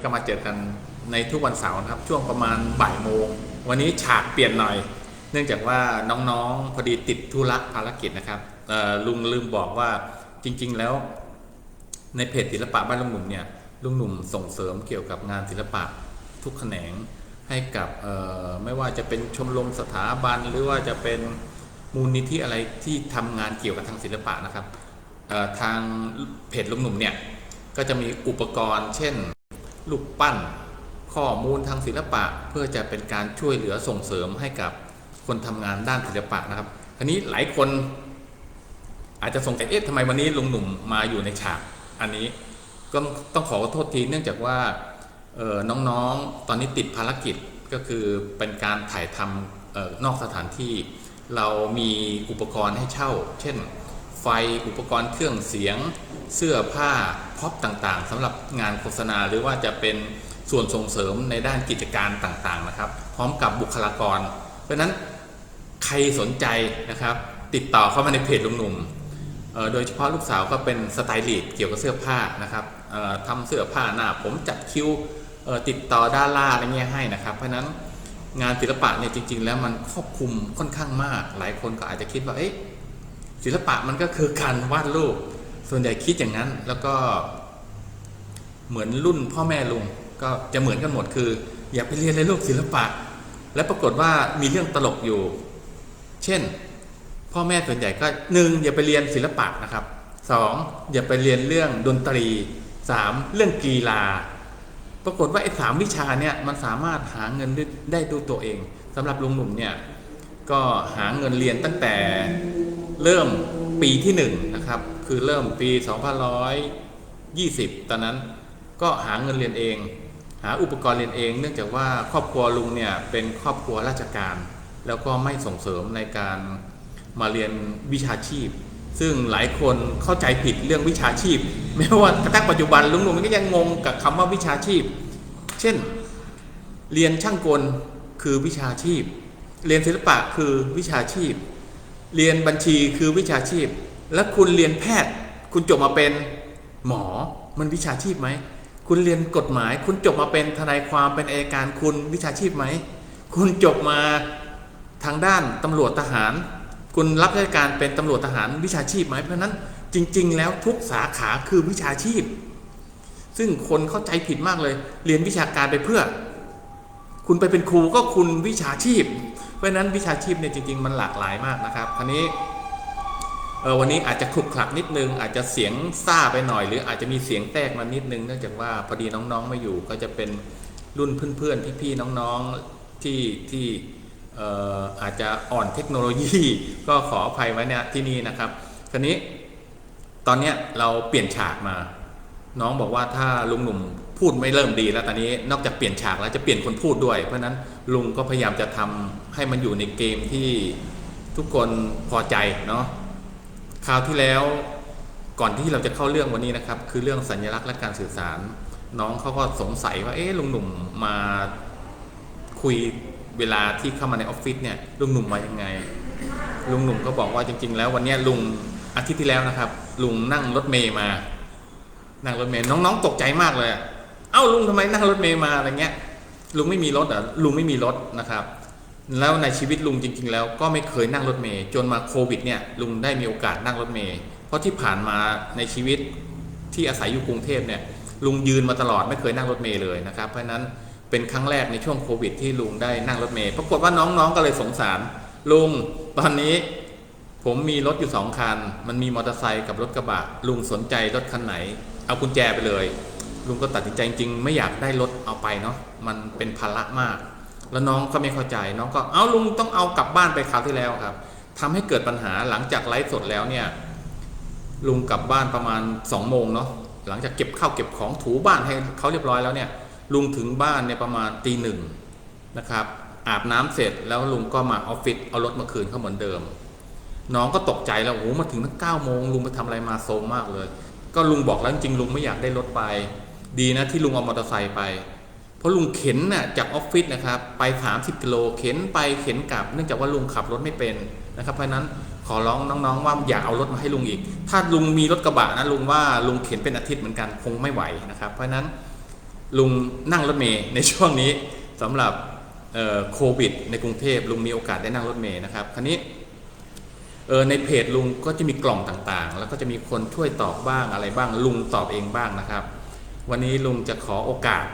ก็มาเจอกันในทุกวันเสาร์นะครับช่วงประมาณบ่ายโมงวันนี้ฉากเปลี่ยนหน่อยเนื่องจากว่าน้องๆพอดีติดธุระภารกิจนะครับลุงลืมบอกว่าจริงๆแล้วในเพจศิลปะบ้านลุงหนุ่มเนี่ยลุงหนุ่มส่งเสริมเกี่ยวกับงานศิลปะทุกแขนงให้กับไม่ว่าจะเป็นชมรมสถาบันหรือว่าจะเป็นมูลนิธิอะไรที่ทำงานเกี่ยวกับทางศิลปะนะครับทางเพจลุงหนุ่มเนี่ยก็จะมีอุปกรณ์เช่นรูปปั้นข้อมูลทางศิลปะเพื่อจะเป็นการช่วยเหลือส่งเสริมให้กับคนทำงานด้านศิลปะนะครับทีนี้หลายคนอาจจะสงสัยทำไมวันนี้ลุงหนุ่มมาอยู่ในฉากอันนี้ก็ต้องขอโทษทีเนื่องจากว่าน้องๆตอนนี้ติดภารกิจก็คือเป็นการถ่ายทำนอกสถานที่เรามีอุปกรณ์ให้เช่าเช่นไฟอุปกรณ์เครื่องเสียงเสื้อผ้าพ็อปต่างๆสำหรับงานโฆษณาหรือว่าจะเป็นส่วนส่งเสริมในด้านกิจการต่างๆนะครับพร้อมกับบุคลากรเพราะฉะนั้นใครสนใจนะครับติดต่อเข้ามาในเพจลุงหนุ่มโดยเฉพาะลูกสาวก็เป็นสไตลิสต์เกี่ยวกับเสื้อผ้านะครับทำเสื้อผ้าหน้าผมจัดคิวติดต่อดาราอะไรเงี้ยให้นะครับเพราะฉะนั้นงานศิลปะเนี่ยจริงๆแล้วมันครอบคลุมค่อนข้างมากหลายคนก็อาจจะคิดว่าศิลปะมันก็คือการวาดรูปส่วนใหญ่คิดอย่างนั้นแล้วก็เหมือนรุ่นพ่อแม่ลุงก็จะเหมือนกันหมดคืออย่าไปเรียนเลยลูกศิลปะและปรากฏว่ามีเรื่องตลกอยู่เช่นพ่อแม่ส่วนใหญ่ก็1อย่าไปเรียนศิลปะนะครับ2อย่าไปเรียนเรื่องดนตรี3เรื่องกีฬาปรากฏว่าไอ้3วิชาเนี่ยมันสามารถหาเงินได้ด้วยตัวเองสำหรับลุงหนุ่มเนี่ยก็หาเงินเรียนตั้งแต่เริ่มปีที่1นะครับคือเริ่มปี2520ตอนนั้นก็หาเงินเรียนเองหาอุปกรณ์เรียนเองเนื่องจากว่าครอบครัวลุงเนี่ยเป็นครอบครัวราชการแล้วก็ไม่ส่งเสริมในการมาเรียนวิชาชีพซึ่งหลายคนเข้าใจผิดเรื่องวิชาชีพแม้ว่ากระทั่งปัจจุบันลุงหนุ่มก็ยังงงกับคำว่าวิชาชีพเช่นเรียนช่างกลคือวิชาชีพเรียนศิลปะคือวิชาชีพเรียนบัญชีคือวิชาชีพแล้วคุณเรียนแพทย์คุณจบมาเป็นหมอมันวิชาชีพไหมคุณเรียนกฎหมายคุณจบมาเป็นทนายความเป็นอัยการคุณวิชาชีพไหมคุณจบมาทางด้านตำรวจทหารคุณรับราชการเป็นตำรวจทหารวิชาชีพไหมเพราะนั้นจริงๆแล้วทุกสาขาคือวิชาชีพซึ่งคนเข้าใจผิดมากเลยเรียนวิชาการไปเพื่อคุณไปเป็นครูก็คุณวิชาชีพเพราะนั้นวิชาชีพเนี่ยจริงๆมันหลากหลายมากนะครับคราวนี้วันนี้อาจจะขลุกขลักนิดนึงอาจจะเสียงซ่าไปหน่อยหรืออาจจะมีเสียงแตกมานิดนึงเนื่องจากว่าพอดีน้องๆไม่อยู่ก็จะเป็นรุ่นเพื่อนๆพี่ๆน้องๆที่อาจจะอ่อนเทคโนโลยีก็ขออภัยไว้เนี่ยที่นี่นะครับคราวนี้ตอนนี้เราเปลี่ยนฉากมาน้องบอกว่าถ้าลุงหนุ่มพูดไม่เริ่มดีแล้วตอนนี้นอกจากเปลี่ยนฉากแล้วจะเปลี่ยนคนพูดด้วยเพราะนั้นลุงก็พยายามจะทำให้มันอยู่ในเกมที่ทุกคนพอใจเนาะคราวที่แล้วก่อนที่เราจะเข้าเรื่องวันนี้นะครับคือเรื่องสัญลักษณ์และการสื่อสารน้องเขาก็สงสัยว่าลุงหนุ่มมาคุยเวลาที่เข้ามาในออฟฟิศเนี่ยลุงหนุ่มมายังไงลุงหนุ่มก็บอกว่าจริงๆแล้ววันนี้ลุงอาทิตย์ที่แล้วนะครับลุงนั่งรถเมย์มานั่งรถเมย์น้องๆตกใจมากเลยลุงทำไมนั่งรถเมย์มาอะไรเงี้ยลุงไม่มีรถลุงไม่มีรถนะครับแล้วในชีวิตลุงจริงๆแล้วก็ไม่เคยนั่งรถเมย์จนมาโควิดเนี่ยลุงได้มีโอกาสนั่งรถเมย์เพราะที่ผ่านมาในชีวิตที่อาศัยอยู่กรุงเทพเนี่ยลุงยืนมาตลอดไม่เคยนั่งรถเมย์เลยนะครับเพราะฉะนั้นเป็นครั้งแรกในช่วงโควิดที่ลุงได้นั่งรถเมล์ปรากฏว่าน้องๆก็เลยสงสารลุงตอนนี้ผมมีรถอยู่2คันมันมีมอเตอร์ไซค์กับรถกระบะลุงสนใจรถคันไหนเอากุญแจไปเลยลุงก็ตัดสินใจจริงๆไม่อยากได้รถเอาไปเนาะมันเป็นภาระมากแล้วน้องก็ไม่เข้าใจน้องก็ลุงต้องเอากลับบ้านไปคราวที่แล้วครับทำให้เกิดปัญหาหลังจากไลฟ์สดแล้วเนี่ยลุงกลับบ้านประมาณ2 โมงเนาะหลังจากเก็บข้าวเก็บของถูบ้านให้เขาเรียบร้อยแล้วเนี่ยลุงถึงบ้านเนี่ยประมาณตี 1นะครับอาบน้ำเสร็จแล้วลุงก็มาออฟฟิศเอารถมาคืนเขาเหมือนเดิมน้องก็ตกใจแล้วมาถึงตั้ง9 โมงลุงไปทำอะไรมาโซมมากเลยก็ลุงบอกแล้วจริงๆลุงไม่อยากได้รถไปดีนะที่ลุงเอามอเตอร์ไซค์ไปเพราะลุงเข็นน่ะจากออฟฟิศนะครับไป30 กิโลเข็นไปเข็นกลับเนื่องจากว่าลุงขับรถไม่เป็นนะครับเพราะนั้นขอร้องน้องๆว่าอย่าเอารถมาให้ลุงอีกถ้าลุงมีรถกระบะนะลุงว่าลุงเข็นเป็นอาทิตย์เหมือนกันคงไม่ไหวนะครับเพราะนั้น ลุงนั่งรถเมล์ในช่วงนี้สำหรับโควิดในกรุงเทพลุงมีโอกาสได้นั่งรถเมล์นะครับคราวนี้ในเพจลุงก็จะมีกล่องต่างๆแล้วก็จะมีคนช่วยตอบบ้างอะไรบ้างลุงตอบเองบ้างนะครับวันนี้ลุงจะขอโอกาส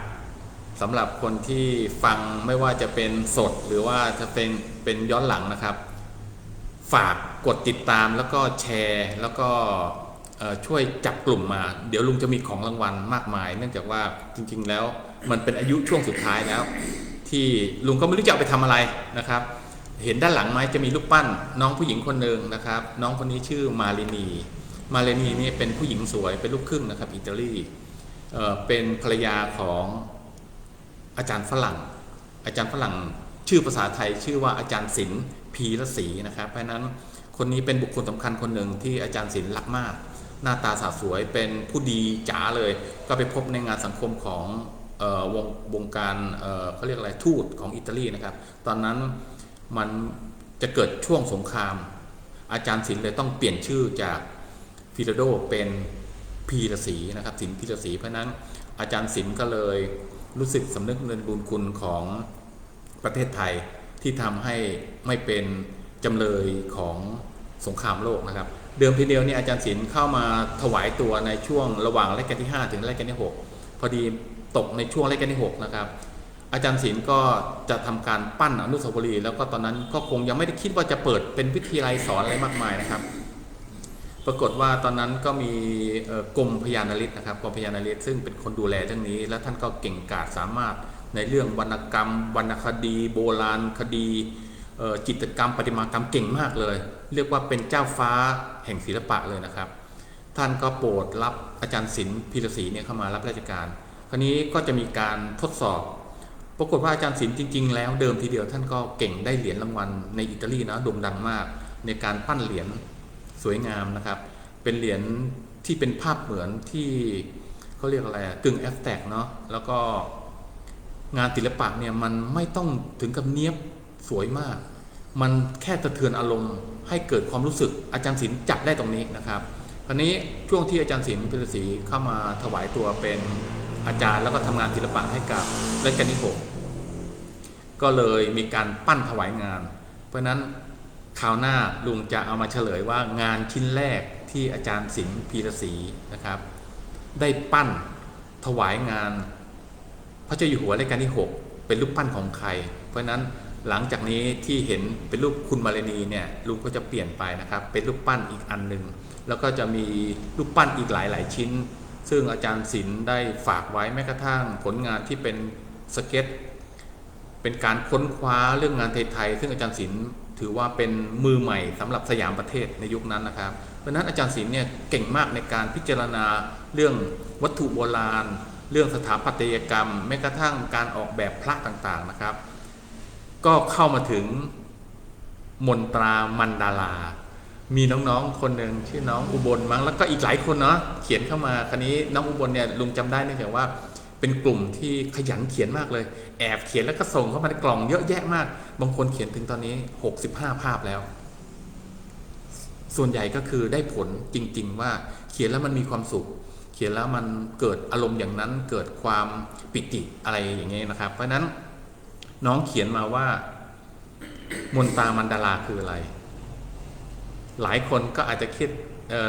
สำหรับคนที่ฟังไม่ว่าจะเป็นสดหรือว่าจะเป็นย้อนหลังนะครับฝากกดติดตามแล้วก็แชร์แล้วก็ช่วยจับกลุ่มมาเดี๋ยวลุงจะมีของรางวัลมากมายเนื่องจากว่าจริงๆแล้วมันเป็นอายุช่วงสุดท้ายแล้วที่ลุงก็ไม่รู้จะเอาไปทำอะไรนะครับเห็นด้านหลังไหมจะมีรูปปั้นน้องผู้หญิงคนหนึ่งนะครับน้องคนนี้ชื่อมารินีนี่เป็นผู้หญิงสวยเป็นลูกครึ่งนะครับอิตาลีเป็นภรรยาของอาจารย์ฝรั่งชื่อภาษาไทยชื่อว่าอาจารย์ศิลป์พีระศรีนะครับเพราะนั้นคนนี้เป็นบุคคลสำคัญคนหนึ่งที่อาจารย์ศิลป์รักมากหน้าตาสาวสวยเป็นผู้ดีจ๋าเลยก็ไปพบในงานสังคมของวงการเขาเรียกอะไรทูตของอิตาลีนะครับตอนนั้นมันจะเกิดช่วงสงครามอาจารย์ศิลป์เลยต้องเปลี่ยนชื่อจากฟิโลโดเป็นพีระศรีนะครับศิลป์พีระศรีเพราะนั้นอาจารย์ศิลป์ก็เลยรู้สึกสำนึกในบุญคุณของประเทศไทยที่ทำให้ไม่เป็นจำเลยของสงครามโลกนะครับเดิมทีเดียวนี่อาจารย์ศิลป์เข้ามาถวายตัวในช่วงระหว่างรัชกาลที่5ถึงรัชกาลที่6พอดีตกในช่วงรัชกาลที่6นะครับอาจารย์ศิลป์ก็จะทำการปั้นอนุสาวรีย์แล้วก็ตอนนั้นก็คงยังไม่ได้คิดว่าจะเปิดเป็นวิทยาลัยสอนอะไรมากมายนะครับปรากฏว่าตอนนั้นก็มีกรมพยานาริศนะครับกรมพยานาริศซึ่งเป็นคนดูแลเรื่องนี้และท่านก็เก่งกาจสามารถในเรื่องวรรณกรรมวรรณคดีโบราณคดีจิตรกรรมประติมากรรมเก่งมากเลยเรียกว่าเป็นเจ้าฟ้าแห่งศิลปะเลยนะครับท่านก็โปรดรับอาจารย์ศิลป์พีระศรีเนี่ยเข้ามารับราชการคราวนี้ก็จะมีการทดสอบปรากฏว่าอาจารย์ศิลป์จริงๆแล้วเดิมทีเดียวท่านก็เก่งได้เหรียญรางวัลในอิตาลีนะโด่งดังมากในการปั้นเหรียญสวยงามนะครับเป็นเหรียญที่เป็นภาพเหมือนที่เขาเรียกอะไรกึ่งแอฟแตกเนาะแล้วก็งานศิลปะเนี่ยมันไม่ต้องถึงกับเนี๊ยบสวยมากมันแค่สะเทือนอารมณ์ให้เกิดความรู้สึกอาจารย์ศิลป์จับได้ตรงนี้นะครับคราวนี้ช่วงที่อาจารย์ศิลป์พีระศรีเข้ามาถวายตัวเป็นอาจารย์แล้วก็ทำงานศิลปะให้กับรัชกาลที่6ก็เลยมีการปั้นถวายงานเพราะนั้นคราวหน้าลุงจะเอามาเฉลยว่างานชิ้นแรกที่อาจารย์ศิลป์พีระศรีนะครับได้ปั้นถวายงานพระเจ้าอยู่หัวรัชกาลที่6เป็นรูปปั้นของใครเพราะนั้นหลังจากนี้ที่เห็นเป็นรูปคุณมารินีเนี่ยลุงก็จะเปลี่ยนไปนะครับเป็นรูปปั้นอีกอันหนึ่งแล้วก็จะมีรูปปั้นอีกหลายชิ้นซึ่งอาจารย์ศิลป์ได้ฝากไว้แม้กระทั่งผลงานที่เป็นสเก็ตเป็นการค้นคว้าเรื่องงานไทยๆซึ่งอาจารย์ศิลป์ถือว่าเป็นมือใหม่สำหรับสยามประเทศในยุคนั้นนะครับเพราะฉะนั้นอาจารย์ศิลป์เนี่ยเก่งมากในการพิจารณาเรื่องวัตถุโบราณเรื่องสถาปัตยกรรมแม้กระทั่งการออกแบบพระต่างๆนะครับก็เข้ามาถึงมนตรามันดารามีน้องๆคนหนึ่งชื่อน้องอุบลมั้งแล้วก็อีกหลายคนเนาะเขียนเข้ามาคราวนี้น้องอุบลเนี่ยลุงจำได้เนื่องจากว่าเป็นกลุ่มที่ขยันเขียนมากเลยแอบเขียนแล้วก็ส่งเข้ามาในกล่องเยอะแยะมากบางคนเขียนถึงตอนนี้65ภาพแล้วส่วนใหญ่ก็คือได้ผลจริงๆว่าเขียนแล้วมันมีความสุขเขียนแล้วมันเกิดอารมณ์อย่างนั้นเกิดความปิติอะไรอย่างเงี้ยนะครับเพราะฉะนั้นน้องเขียนมาว่ามนตรามันดาราคืออะไรหลายคนก็อาจจะคิด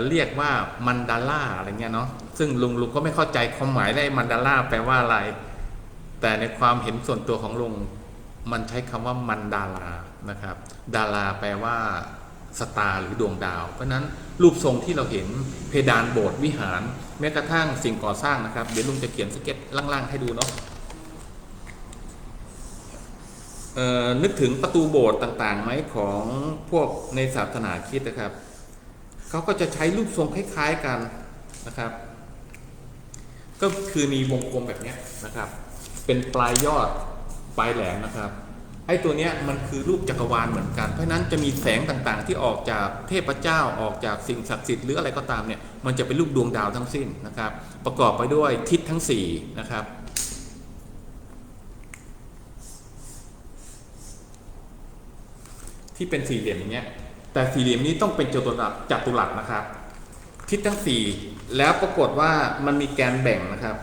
เรียกว่ามันดาล่าอะไรเงี้ยเนาะซึ่งลุงก็ไม่เข้าใจความหมายได้มันดาล่าแปลว่าอะไรแต่ในความเห็นส่วนตัวของลุงมันใช้คำว่ามันดารานะครับดาราแปลว่าสตาร์หรือดวงดาวเพราะนั้นรูปทรงที่เราเห็นเพดานโบสถ์วิหารแม้กระทั่งสิ่งก่อสร้างนะครับเดี๋ยวลุงจะเขียนสเก็ตล่างๆให้ดูเนาะนึกถึงประตูโบสถ์ต่างๆไหมของพวกในศาสนาคริสต์นะครับเขาก็จะใช้รูปทรงคล้ายๆกันนะครับก็คือมีวงกลมแบบนี้นะครับเป็นปลายยอดปลายแหลมนะครับไอ้ตัวเนี้ยมันคือรูปจักรวาลเหมือนกันเพราะนั้นจะมีแสงต่างๆที่ออกจากเทพเจ้าออกจากสิ่งศักดิ์สิทธิ์หรืออะไรก็ตามเนี่ยมันจะเป็นรูปดวงดาวทั้งสิ้นนะครับประกอบไปด้วยทิศทั้ง4นะครับที่เป็นสี่เหลี่ยมอย่างเงี้ยแต่สี่เหลี่ยมนี้ต้องเป็นจัตุรัสนะครับทิศทั้ง4แล้วปรากฏว่ามันมีแกนแบ่งนะครับ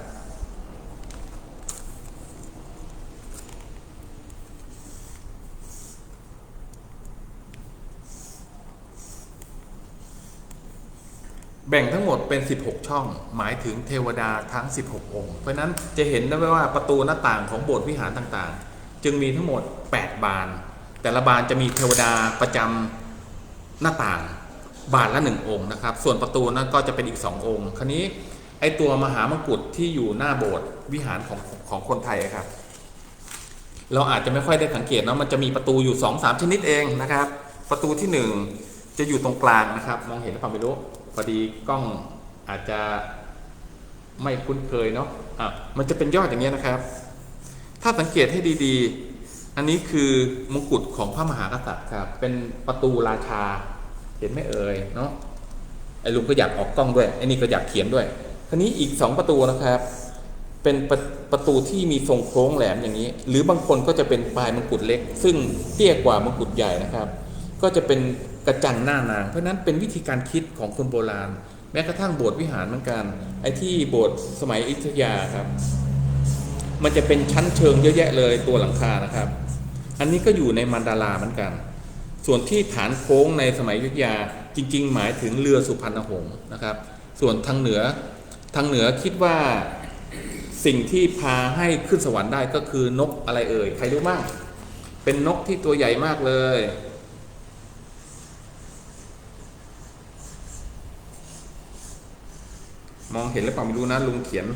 แบ่งทั้งหมดเป็น 16 ช่องหมายถึงเทวดาทั้ง 16 องค์เพราะนั้นจะเห็นได้ว่าประตูหน้าต่างของโบสถ์วิหารต่างๆจึงมีทั้งหมด8 บานแต่ละบานจะมีเทวดาประจำหน้าต่างบานละ1 องค์นะครับส่วนประตูนั้นก็จะเป็นอีก2 องค์คราวนี้ไอตัวมหามงกุฎที่อยู่หน้าโบสถ์วิหารของคนไทยครับเราอาจจะไม่ค่อยได้สังเกตนะมันจะมีประตูอยู่ 2-3 ชนิดเองนะครับประตูที่ 1จะอยู่ตรงกลางนะครับมองเห็นหรือเปล่าไม่รู้พอดีกล้องอาจจะไม่คุ้นเคยเนาะมันจะเป็นยอดอย่างเงี้ยนะครับถ้าสังเกตให้ดีๆอันนี้คือมงกุฎของพระมหากษัตริย์ครับเป็นประตูราชาเห็นไหมเอ่ยเนาะไอ้ลุงก็อยากออกกล้องด้วยไอ้นี่ก็อยากเขียนด้วยคราวนี้อีก2 ประตูนะครับเป็นประตูที่มีทรงโค้งแหลมอย่างนี้หรือบางคนก็จะเป็นปลายมงกุฎเล็กซึ่งเตี้ยกว่ามงกุฎใหญ่นะครับก็จะเป็นกระจังหน้านางเพราะนั้นเป็นวิธีการคิดของคนโบราณแม้กระทั่งโบสถ์วิหารเหมือนกันไอ้ที่โบสถ์สมัยอยุธยาครับมันจะเป็นชั้นเชิงเยอะแยะเลยตัวหลังคานะครับอันนี้ก็อยู่ในมันดาราเหมือนกันส่วนที่ฐานโค้งในสมัยอยุธยาจริงๆหมายถึงเรือสุพรรณหงส์นะครับส่วนทางเหนือคิดว่าสิ่งที่พาให้ขึ้นสวรรค์ได้ก็คือนกอะไรเอ่ยใครรู้บ้างเป็นนกที่ตัวใหญ่มากเลยมองเห็นหรือเปล่าไม่รู้นะลุงเขียน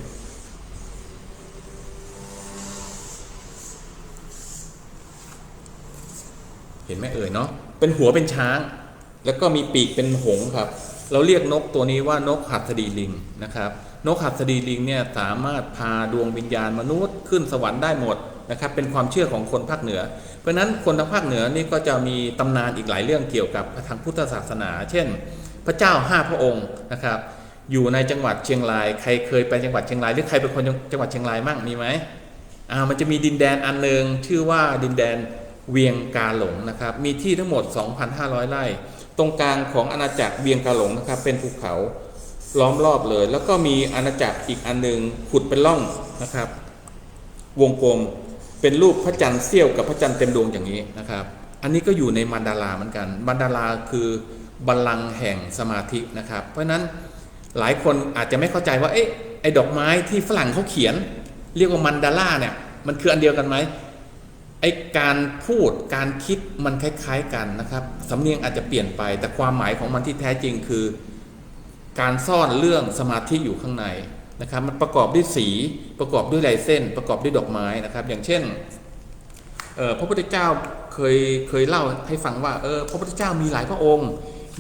เห็นไหมเอ่ยเนาะเป็นหัวเป็นช้างแล้วก็มีปีกเป็นหงส์ครับเราเรียกนกตัวนี้ว่านกหัสดีลิงนะครับนกหัสดีลิงเนี่ยสามารถพาดวงวิญญาณมนุษย์ขึ้นสวรรค์ได้หมดนะครับเป็นความเชื่อของคนภาคเหนือเพราะนั้นคนทางภาคเหนือนี่ก็จะมีตำนานอีกหลายเรื่องเกี่ยวกับทางพุทธศาสนาเช่นพระเจ้า5 พระองค์นะครับอยู่ในจังหวัดเชียงรายใครเคยไปจังหวัดเชียงรายหรือใครเป็นคนจังหวัดเชียงรายมั่งมีไหมมันจะมีดินแดนอันหนึ่งชื่อว่าดินแดนเวียงกาหลงนะครับมีที่ทั้งหมด 2,500 ไร่ตรงกลางของอาณาจักรเวียงกาหลงนะครับเป็นภูเขาล้อมรอบเลยแล้วก็มีอาณาจักรอีกอันหนึ่งขุดเป็นร่องนะครับวงกลมเป็นรูปพระจันทร์เสี้ยวกับพระจันทร์เต็มดวงอย่างนี้นะครับอันนี้ก็อยู่ในมันดาราเหมือนกันมันดาราคือบัลลังก์แห่งสมาธินะครับเพราะนั้นหลายคนอาจจะไม่เข้าใจว่าเอ๊ะไอ้ดอกไม้ที่ฝรั่งเขาเขียนเรียกว่ามันดาราเนี่ยมันคืออันเดียวกันไหมไอ้การพูดการคิดมันคล้ายๆกันนะครับสำเนียงอาจจะเปลี่ยนไปแต่ความหมายของมันที่แท้จริงคือการซ่อนเรื่องสมาธิอยู่ข้างในนะครับมันประกอบด้วยสีประกอบด้วยลายเส้นประกอบด้วยดอกไม้นะครับอย่างเช่นพระพุทธเจ้าเคยเล่าให้ฟังว่าพระพุทธเจ้ามีหลายพระองค์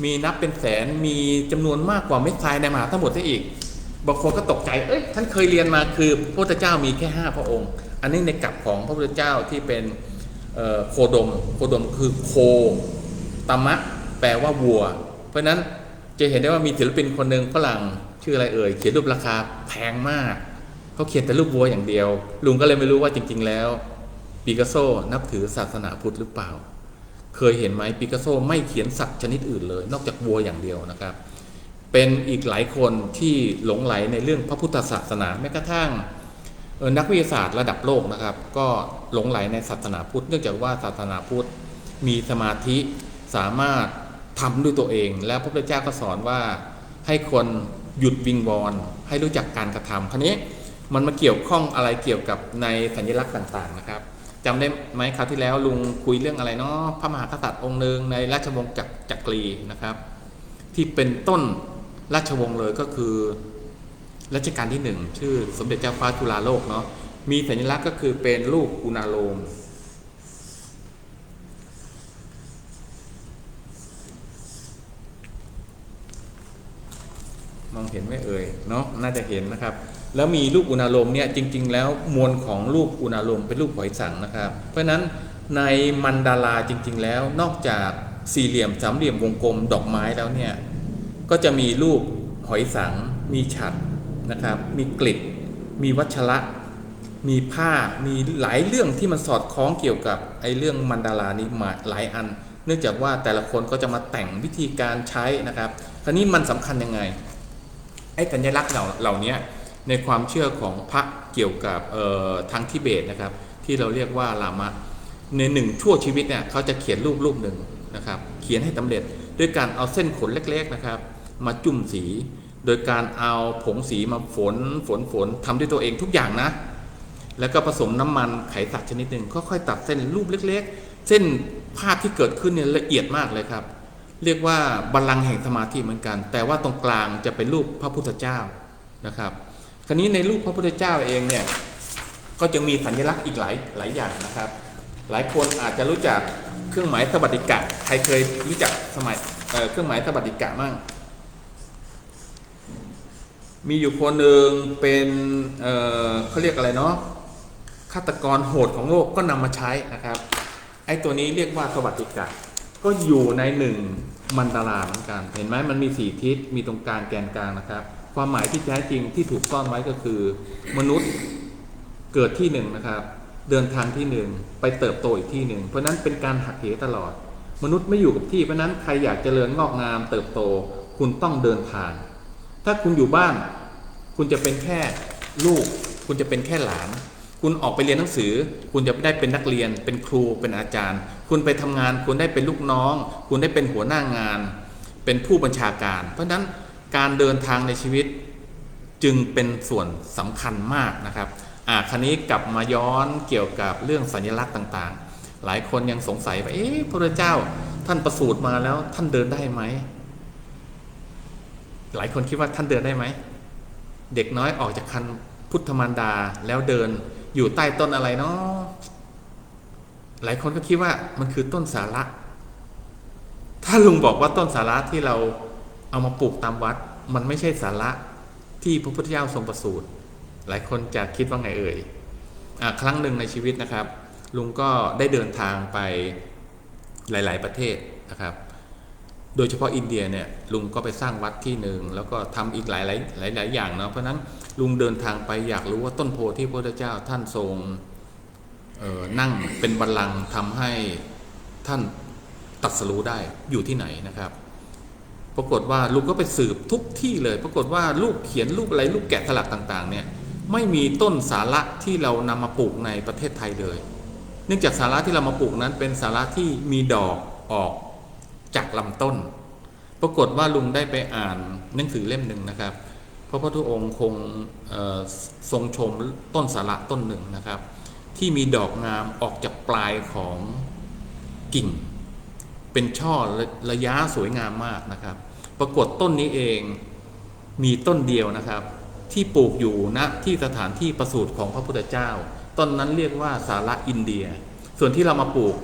มีนับเป็นแสนมีจำนวนมากกว่าเม็ดทรายในมหาสมุทรซะอีกบางคนก็ตกใจท่านเคยเรียนมาคือพระพุทธเจ้ามีแค่5 พระองค์อันนี้ในกลับของพระพุทธเจ้าที่เป็นโคดมคือโคตมะแปลว่าวัวเพราะนั้นจะเห็นได้ว่ามีศิลปินคนหนึ่งฝรั่งชื่ออะไรเอ่ยเขียนรูปราคาแพงมากเขาเขียนแต่รูปวัวอย่างเดียวลุงก็เลยไม่รู้ว่าจริงๆแล้วปิกัสโซนับถือศาสนาพุทธหรือเปล่าเคยเห็นไหมปิกัสโซไม่เขียนสัตว์ชนิดอื่นเลยนอกจากวัวอย่างเดียวนะครับเป็นอีกหลายคนที่หลงไหลในเรื่องพระพุทธศาสนาแม้กระทั่งนักวิทยาศาสตร์ระดับโลกนะครับก็หลงไหลในศาสนาพุทธเนื่องจากว่าศาสนาพุทธมีสมาธิสามารถทำด้วยตัวเองและพระพุทธเจ้าก็สอนว่าให้คนหยุดวิงวอนให้รู้จักการกระทำคราวนี้มันมาเกี่ยวข้องอะไรเกี่ยวกับในสัญลักษณ์ต่างๆนะครับจำได้ไหมคราวที่แล้วลุงคุยเรื่องอะไรเนาะพระมหากษัตริย์องค์หนึ่งในราชวงศ์จักรีนะครับที่เป็นต้นราชวงศ์เลยก็คือรัชกาลที่1ชื่อสมเด็จเจ้าฟ้าจุฬาโลกเนาะมีสัญลักษณ์ก็คือเป็นรูปอุณาโลมมองเห็นไหมเอ่ยเนาะน่าจะเห็นนะครับแล้วมีรูปอุณาโลมเนี่ยจริงๆแล้วมวลของรูปอุณาโลมเป็นรูปหอยสังนะครับเพราะฉะนั้นในมันดาราจริงๆแล้วนอกจากสี่เหลี่ยมสามเหลี่ยมวงกลมดอกไม้แล้วเนี่ยก็จะมีรูปหอยสังมีฉัตรนะครับมีกฤษมีวัชระมีผ้ามีหลายเรื่องที่มันสอดคล้องเกี่ยวกับไอ้เรื่องมันดารานี้มาหลายอันเนื่องจากว่าแต่ละคนก็จะมาแต่งวิธีการใช้นะครับคราวนี้มันสำคัญยังไงไอ้สัญลักษณ์เหล่านี้ในความเชื่อของพระเกี่ยวกับทางทิเบตนะครับที่เราเรียกว่าลามะใน1ชั่วชีวิตเนี่ยเขาจะเขียนรูปหนึ่งนะครับเขียนให้สำเร็จด้วยการเอาเส้นขนเล็กๆนะครับมาจุ่มสี โดยการเอาผงสีมาฝนทำด้วยตัวเองทุกอย่างนะแล้วก็ผสมน้ำมันไขสัตว์ชนิดหนึ่งค่อยๆตัดเส้นรูปเล็กๆเส้นภาพที่เกิดขึ้นเนี่ยละเอียดมากเลยครับเรียกว่าบัลลังก์แห่งสมาธิเหมือนกันแต่ว่าตรงกลางจะเป็นรูปพระพุทธเจ้านะครับคราวนี้ในรูปพระพุทธเจ้าเองเนี่ยก็จะมีสัญลักษณ์อีกหลายอย่างนะครับหลายคนอาจจะรู้จักเครื่องหมายสวัสดิกะใครเคยรู้จักเครื่องหมายสวัสดิกะมั่งมีอยู่คนหนึ่งเป็นเขาเรียกอะไรเนาะฆาตกรโหดของโลกก็นำมาใช้นะครับไอ้ตัวนี้เรียกว่าสวัสดิกะก็อยู่ในหนึ่งมันดาราเหมือนกันเห็นไหมมันมี4ทิศมีตรงกลางแกนกลางนะครับความหมายที่แท้จริงที่ถูกซ่อนไว้ก็คือมนุษย์เกิดที่หนึ่งนะครับเดินทางที่หนึ่งไปเติบโตอีกที่หนึ่งเพราะนั้นเป็นการหักเหตลอดมนุษย์ไม่อยู่กับที่เพราะนั้นใครอยากเจริญงอกงามเติบโตคุณต้องเดินทางถ้าคุณอยู่บ้านคุณจะเป็นแค่ลูกคุณจะเป็นแค่หลานคุณออกไปเรียนหนังสือคุณจะได้เป็นนักเรียนเป็นครูเป็นอาจารย์คุณไปทำงานคุณได้เป็นลูกน้องคุณได้เป็นหัวหน้างานเป็นผู้บัญชาการเพราะฉะนั้นการเดินทางในชีวิตจึงเป็นส่วนสำคัญมากนะครับคราวนี้กลับมาย้อนเกี่ยวกับเรื่องสัญลักษณ์ต่างๆหลายคนยังสงสัยว่าพระเจ้าท่านประสูติมาแล้วท่านเดินได้ไหมหลายคนคิดว่าท่านเดินได้ไหมเด็กน้อยออกจากครรภ์พุทธมารดาแล้วเดินอยู่ใต้ต้นอะไรเนาะหลายคนก็คิดว่ามันคือต้นสาระถ้าลุงบอกว่าต้นสาระที่เราเอามาปลูกตามวัดมันไม่ใช่สาระที่พระพุทธเจ้าทรงประสูติหลายคนจะคิดว่าไงเอ่ยครั้งหนึ่งในชีวิตนะครับลุงก็ได้เดินทางไปหลายๆประเทศนะครับโดยเฉพาะอินเดียเนี่ยลุงก็ไปสร้างวัดที่หนึ่งแล้วก็ทำอีกหลายอย่างเนาะเพราะนั้นลุงเดินทางไปอยากรู้ว่าต้นโพที่พระพุทธเจ้าท่านทรงนั่งเป็นบัลลังก์ทำให้ท่านตรัสรู้ได้อยู่ที่ไหนนะครับปรากฏว่าลุงก็ไปสืบทุกที่เลยปรากฏว่ารูปเขียนรูปอะไรรูปแกะสลักต่างๆเนี่ยไม่มีต้นสาระที่เรานำมาปลูกในประเทศไทยเลยเนื่องจากสาระที่เรามาปลูกนั้นเป็นสาระที่มีดอกออกจากลำต้นปรากฏว่าลุงได้ไปอ่านหนังสือเล่มหนึ่งนะครับพระพุทธองค์คงทรงชมต้นสาระต้นหนึ่งนะครับที่มีดอกงามออกจากปลายของกิ่งเป็นช่อระยะสวยงามมากนะครับปรากฏต้นนี้เองมีต้นเดียวนะครับที่ปลูกอยู่ณที่สถานที่ประสูติของพระพุทธเจ้าต้นนั้นเรียกว่าสาระอินเดียส่วนที่เรามาปลูก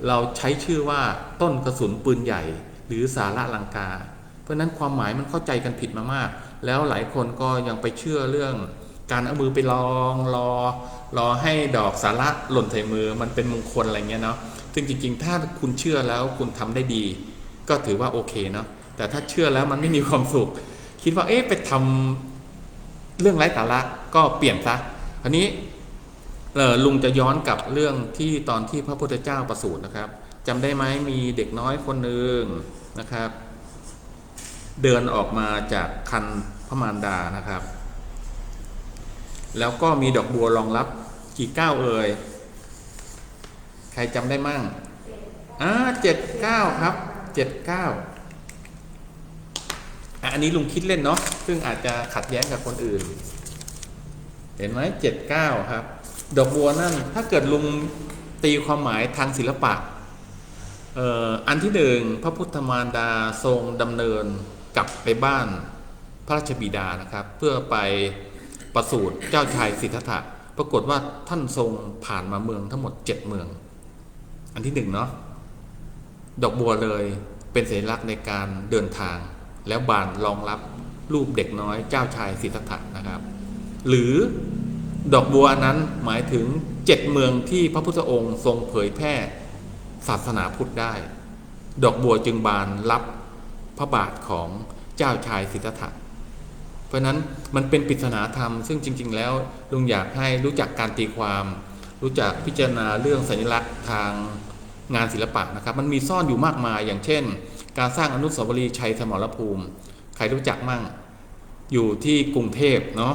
เราใช้ชื่อว่าต้นกระสุนปืนใหญ่หรือสาระลังกาเพราะนั้นความหมายมันเข้าใจกันผิดมามากแล้วหลายคนก็ยังไปเชื่อเรื่องการเอามือไปรอให้ดอกสาระหล่นใส่มือมันเป็นมงคลอะไรเงี้ยเนาะซึ่งจริงๆถ้าคุณเชื่อแล้วคุณทำได้ดีก็ถือว่าโอเคเนาะแต่ถ้าเชื่อแล้วมันไม่มีความสุขคิดว่าไปทำเรื่องไร้สาระก็เปลี่ยนซะคราวนี้ลุงจะย้อนกลับเรื่องที่ตอนที่พระพุทธเจ้าประสูตินะครับจำได้ไหมมีเด็กน้อยคนหนึ่งนะครับเดินออกมาจากครรภ์พระมารดานะครับแล้วก็มีดอกบัวรองรับกี่ก้าวเอ่ยใครจำได้มั่ง7 ก้าวครับ7 ก้าวอันนี้ลุงคิดเล่นเนาะซึ่งอาจจะขัดแย้งกับคนอื่นเห็นไหม7 ก้าวครับดอกบัวนั่นถ้าเกิดลุงตีความหมายทางศิลปะอันที่หนึ่งพระพุทธมารดาทรงดำเนินกลับไปบ้านพระราชบิดานะครับเพื่อไปประสูติเจ้าชายสิทธัตถะปรากฏว่าท่านทรงผ่านมาเมืองทั้งหมด7 เมืองอันที่หนึ่งเนาะดอกบัวเลยเป็นสัญลักษณ์ในการเดินทางแล้วบานรองรับรูปเด็กน้อยเจ้าชายสิทธัตถะนะครับหรือดอกบัวนั้นหมายถึง7 เมืองที่พระพุทธองค์ทรงเผยแพร่ศาสนาพุทธได้ดอกบัวจึงบานรับพระบาทของเจ้าชายสิทธัตถะเพราะนั้นมันเป็นปริศนาธรรมซึ่งจริงๆแล้วลุงอยากให้รู้จักการตีความรู้จักพิจารณาเรื่องสัญลักษณ์ทางงานศิลปะนะครับมันมีซ่อนอยู่มากมายอย่างเช่นการสร้างอนุสาวรีย์ชัยสมรภูมิใครรู้จักมั่งอยู่ที่กรุงเทพเนาะ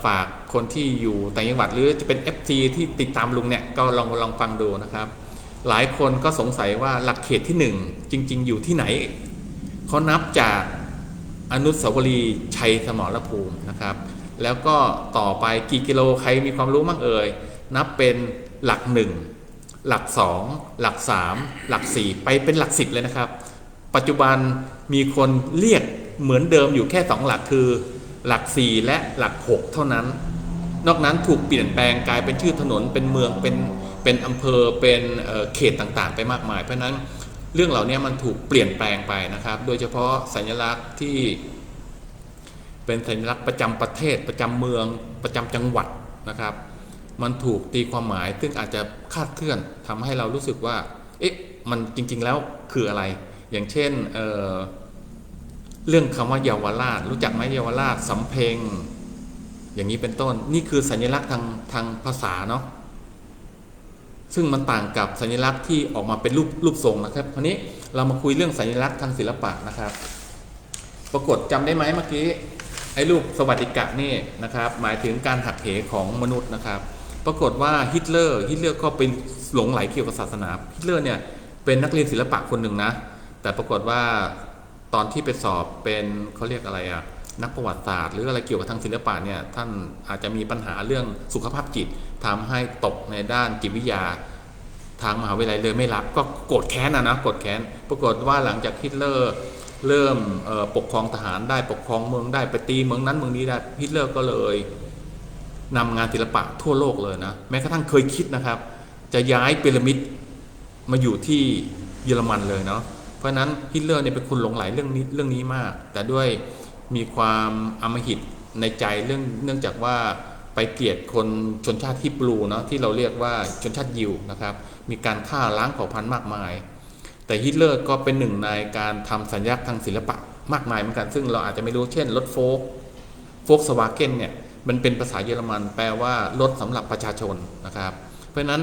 ฝากคนที่อยู่ต่างจังหวัดหรือจะเป็น FT ที่ติดตามลุงเนี่ยก็ลองฟังดูนะครับหลายคนก็สงสัยว่าหลักเขตที่1จริงๆอยู่ที่ไหนเขานับจาก อนุสาวรีย์ชัยสมรภูมินะครับแล้วก็ต่อไปกี่กิโลใครมีความรู้มั่งเอ่ยนับเป็นหลัก1หลัก2หลัก3หลัก4ไปเป็นหลัก10เลยนะครับปัจจุบันมีคนเรียกเหมือนเดิมอยู่แค่2หลักคือหลัก4และหลัก6เท่านั้นนอกนั้นถูกเปลี่ยนแปลงกลายเป็นชื่อถนนเป็นเมืองเป็นอำเภอเป็นเขตต่างๆไปมากมายเพราะนั้นเรื่องเหล่านี้มันถูกเปลี่ยนแปลงไปนะครับโดยเฉพาะสัญลักษณ์ที่เป็นสัญลักษณ์ประจำประเทศประจำเมืองประจำจังหวัดนะครับมันถูกตีความหมายซึ่งอาจจะคลาดเคลื่อนทำให้เรารู้สึกว่าเอ๊ะมันจริงๆแล้วคืออะไรอย่างเช่นเรื่องคำว่าเยาวราชรู้จักไหมเยาวราชสำเพ็งอย่างนี้เป็นต้นนี่คือสัญลักษณ์ทางภาษาเนาะซึ่งมันต่างกับสัญลักษณ์ที่ออกมาเป็นรูปทรงนะครับคราวนี้เรามาคุยเรื่องสัญลักษณ์ทางศิลปะนะครับปรากฏจำได้ไหมเมื่อกี้ไอ้รูปสวัสดิกะนี่นะครับหมายถึงการหักเหของมนุษย์นะครับปรากฏว่าฮิตเลอร์ก็เป็นหลงไหลเกี่ยวกับศาสนาฮิตเลอร์เนี่ยเป็นนักเรียนศิลปะคนหนึ่งนะแต่ปรากฏว่าตอนที่ไปสอบเป็นเขาเรียกอะไรอะนักประวัติศาสตร์หรืออะไรเกี่ยวกับทางศิลปะเนี่ยท่านอาจจะมีปัญหาเรื่องสุขภาพจิตทำให้ตกในด้านจิตวิทยาทางมหาวิทยาลัยเลยไม่รับก็โกรธแค้นนะโกรธแค้นปรากฏว่าหลังจากฮิตเลอร์เริ่มปกครองทหารได้ปกครองเมืองได้ไปตีเมืองนั้นเมืองนี้ได้ฮิตเลอร์ก็เลยนำงานศิลปะทั่วโลกเลยนะแม้กระทั่งเคยคิดนะครับจะย้ายพีระมิดมาอยู่ที่เยอรมันเลยเนาะเพราะนั้นฮิตเลอร์เนี่ยเป็นคนหลงไหลเรื่องนี้มากแต่ด้วยมีความอำมหิตในใจเนื่องจากว่าไปเกลียดคนชนชาติฮิบรูเนาะที่เราเรียกว่าชนชาติยิวนะครับมีการฆ่าล้างเผ่าพันธุ์มากมายแต่ฮิตเลอร์ก็เป็นหนึ่งในการทำสัญลักษณ์ทางศิลปะมากมายเหมือนกันซึ่งเราอาจจะไม่รู้เช่นรถโฟล์กสวาเกนเนี่ยมันเป็นภาษาเยอรมันแปลว่ารถสำหรับประชาชนนะครับเพราะฉะนั้น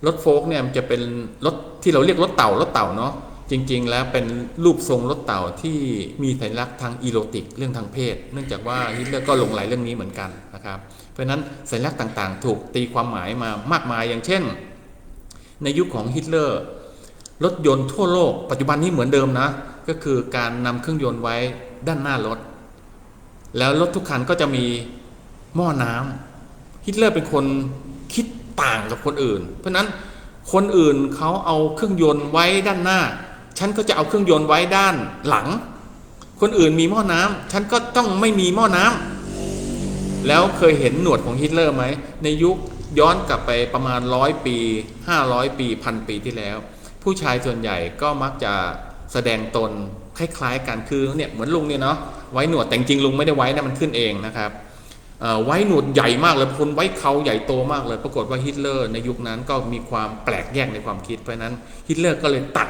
รถโฟล์กเนี่ยมันจะเป็นรถที่เราเรียกรถเต่าเนาะจริงๆแล้วเป็นรูปทรงรถเต่าที่มีสัญลักษณ์ทางอีโรติกเรื่องทางเพศเนื่องจากว่าฮิตเลอร์ก็หลงไหลเรื่องนี้เหมือนกันนะครับเพราะฉะนั้นสัญลักษณ์ต่างๆถูกตีความหมายมามากมายอย่างเช่นในยุคของฮิตเลอร์รถยนต์ทั่วโลกปัจจุบันนี้เหมือนเดิมนะก็คือการนำเครื่องยนต์ไว้ด้านหน้ารถแล้วรถทุกคันก็จะมีหม้อน้ำฮิตเลอร์เป็นคนคิดต่างกับคนอื่นเพราะนั้นคนอื่นเขาเอาเครื่องยนต์ไว้ด้านหน้าฉันก็จะเอาเครื่องยนต์ไว้ด้านหลังคนอื่นมีหม้อน้ำฉันก็ต้องไม่มีหม้อน้ำแล้วเคยเห็นหนวดของฮิตเลอร์ไหมในยุคย้อนกลับไปประมาณ100 ปี500 ปี1,000 ปีที่แล้วผู้ชายส่วนใหญ่ก็มักจะแสดงตนคล้ายๆกันคือเนี่ยเหมือนลุงเนี่ยเนาะไว้หนวดแต่จริงลุงไม่ได้ไว้นะมันขึ้นเองนะครับไว้หนวดใหญ่มากเลยคนไว้เขาใหญ่โตมากเลยปรากฏว่าฮิตเลอร์ในยุคนั้นก็มีความแปลกแยกในความคิดเพราะนั้นฮิตเลอร์ก็เลยตัด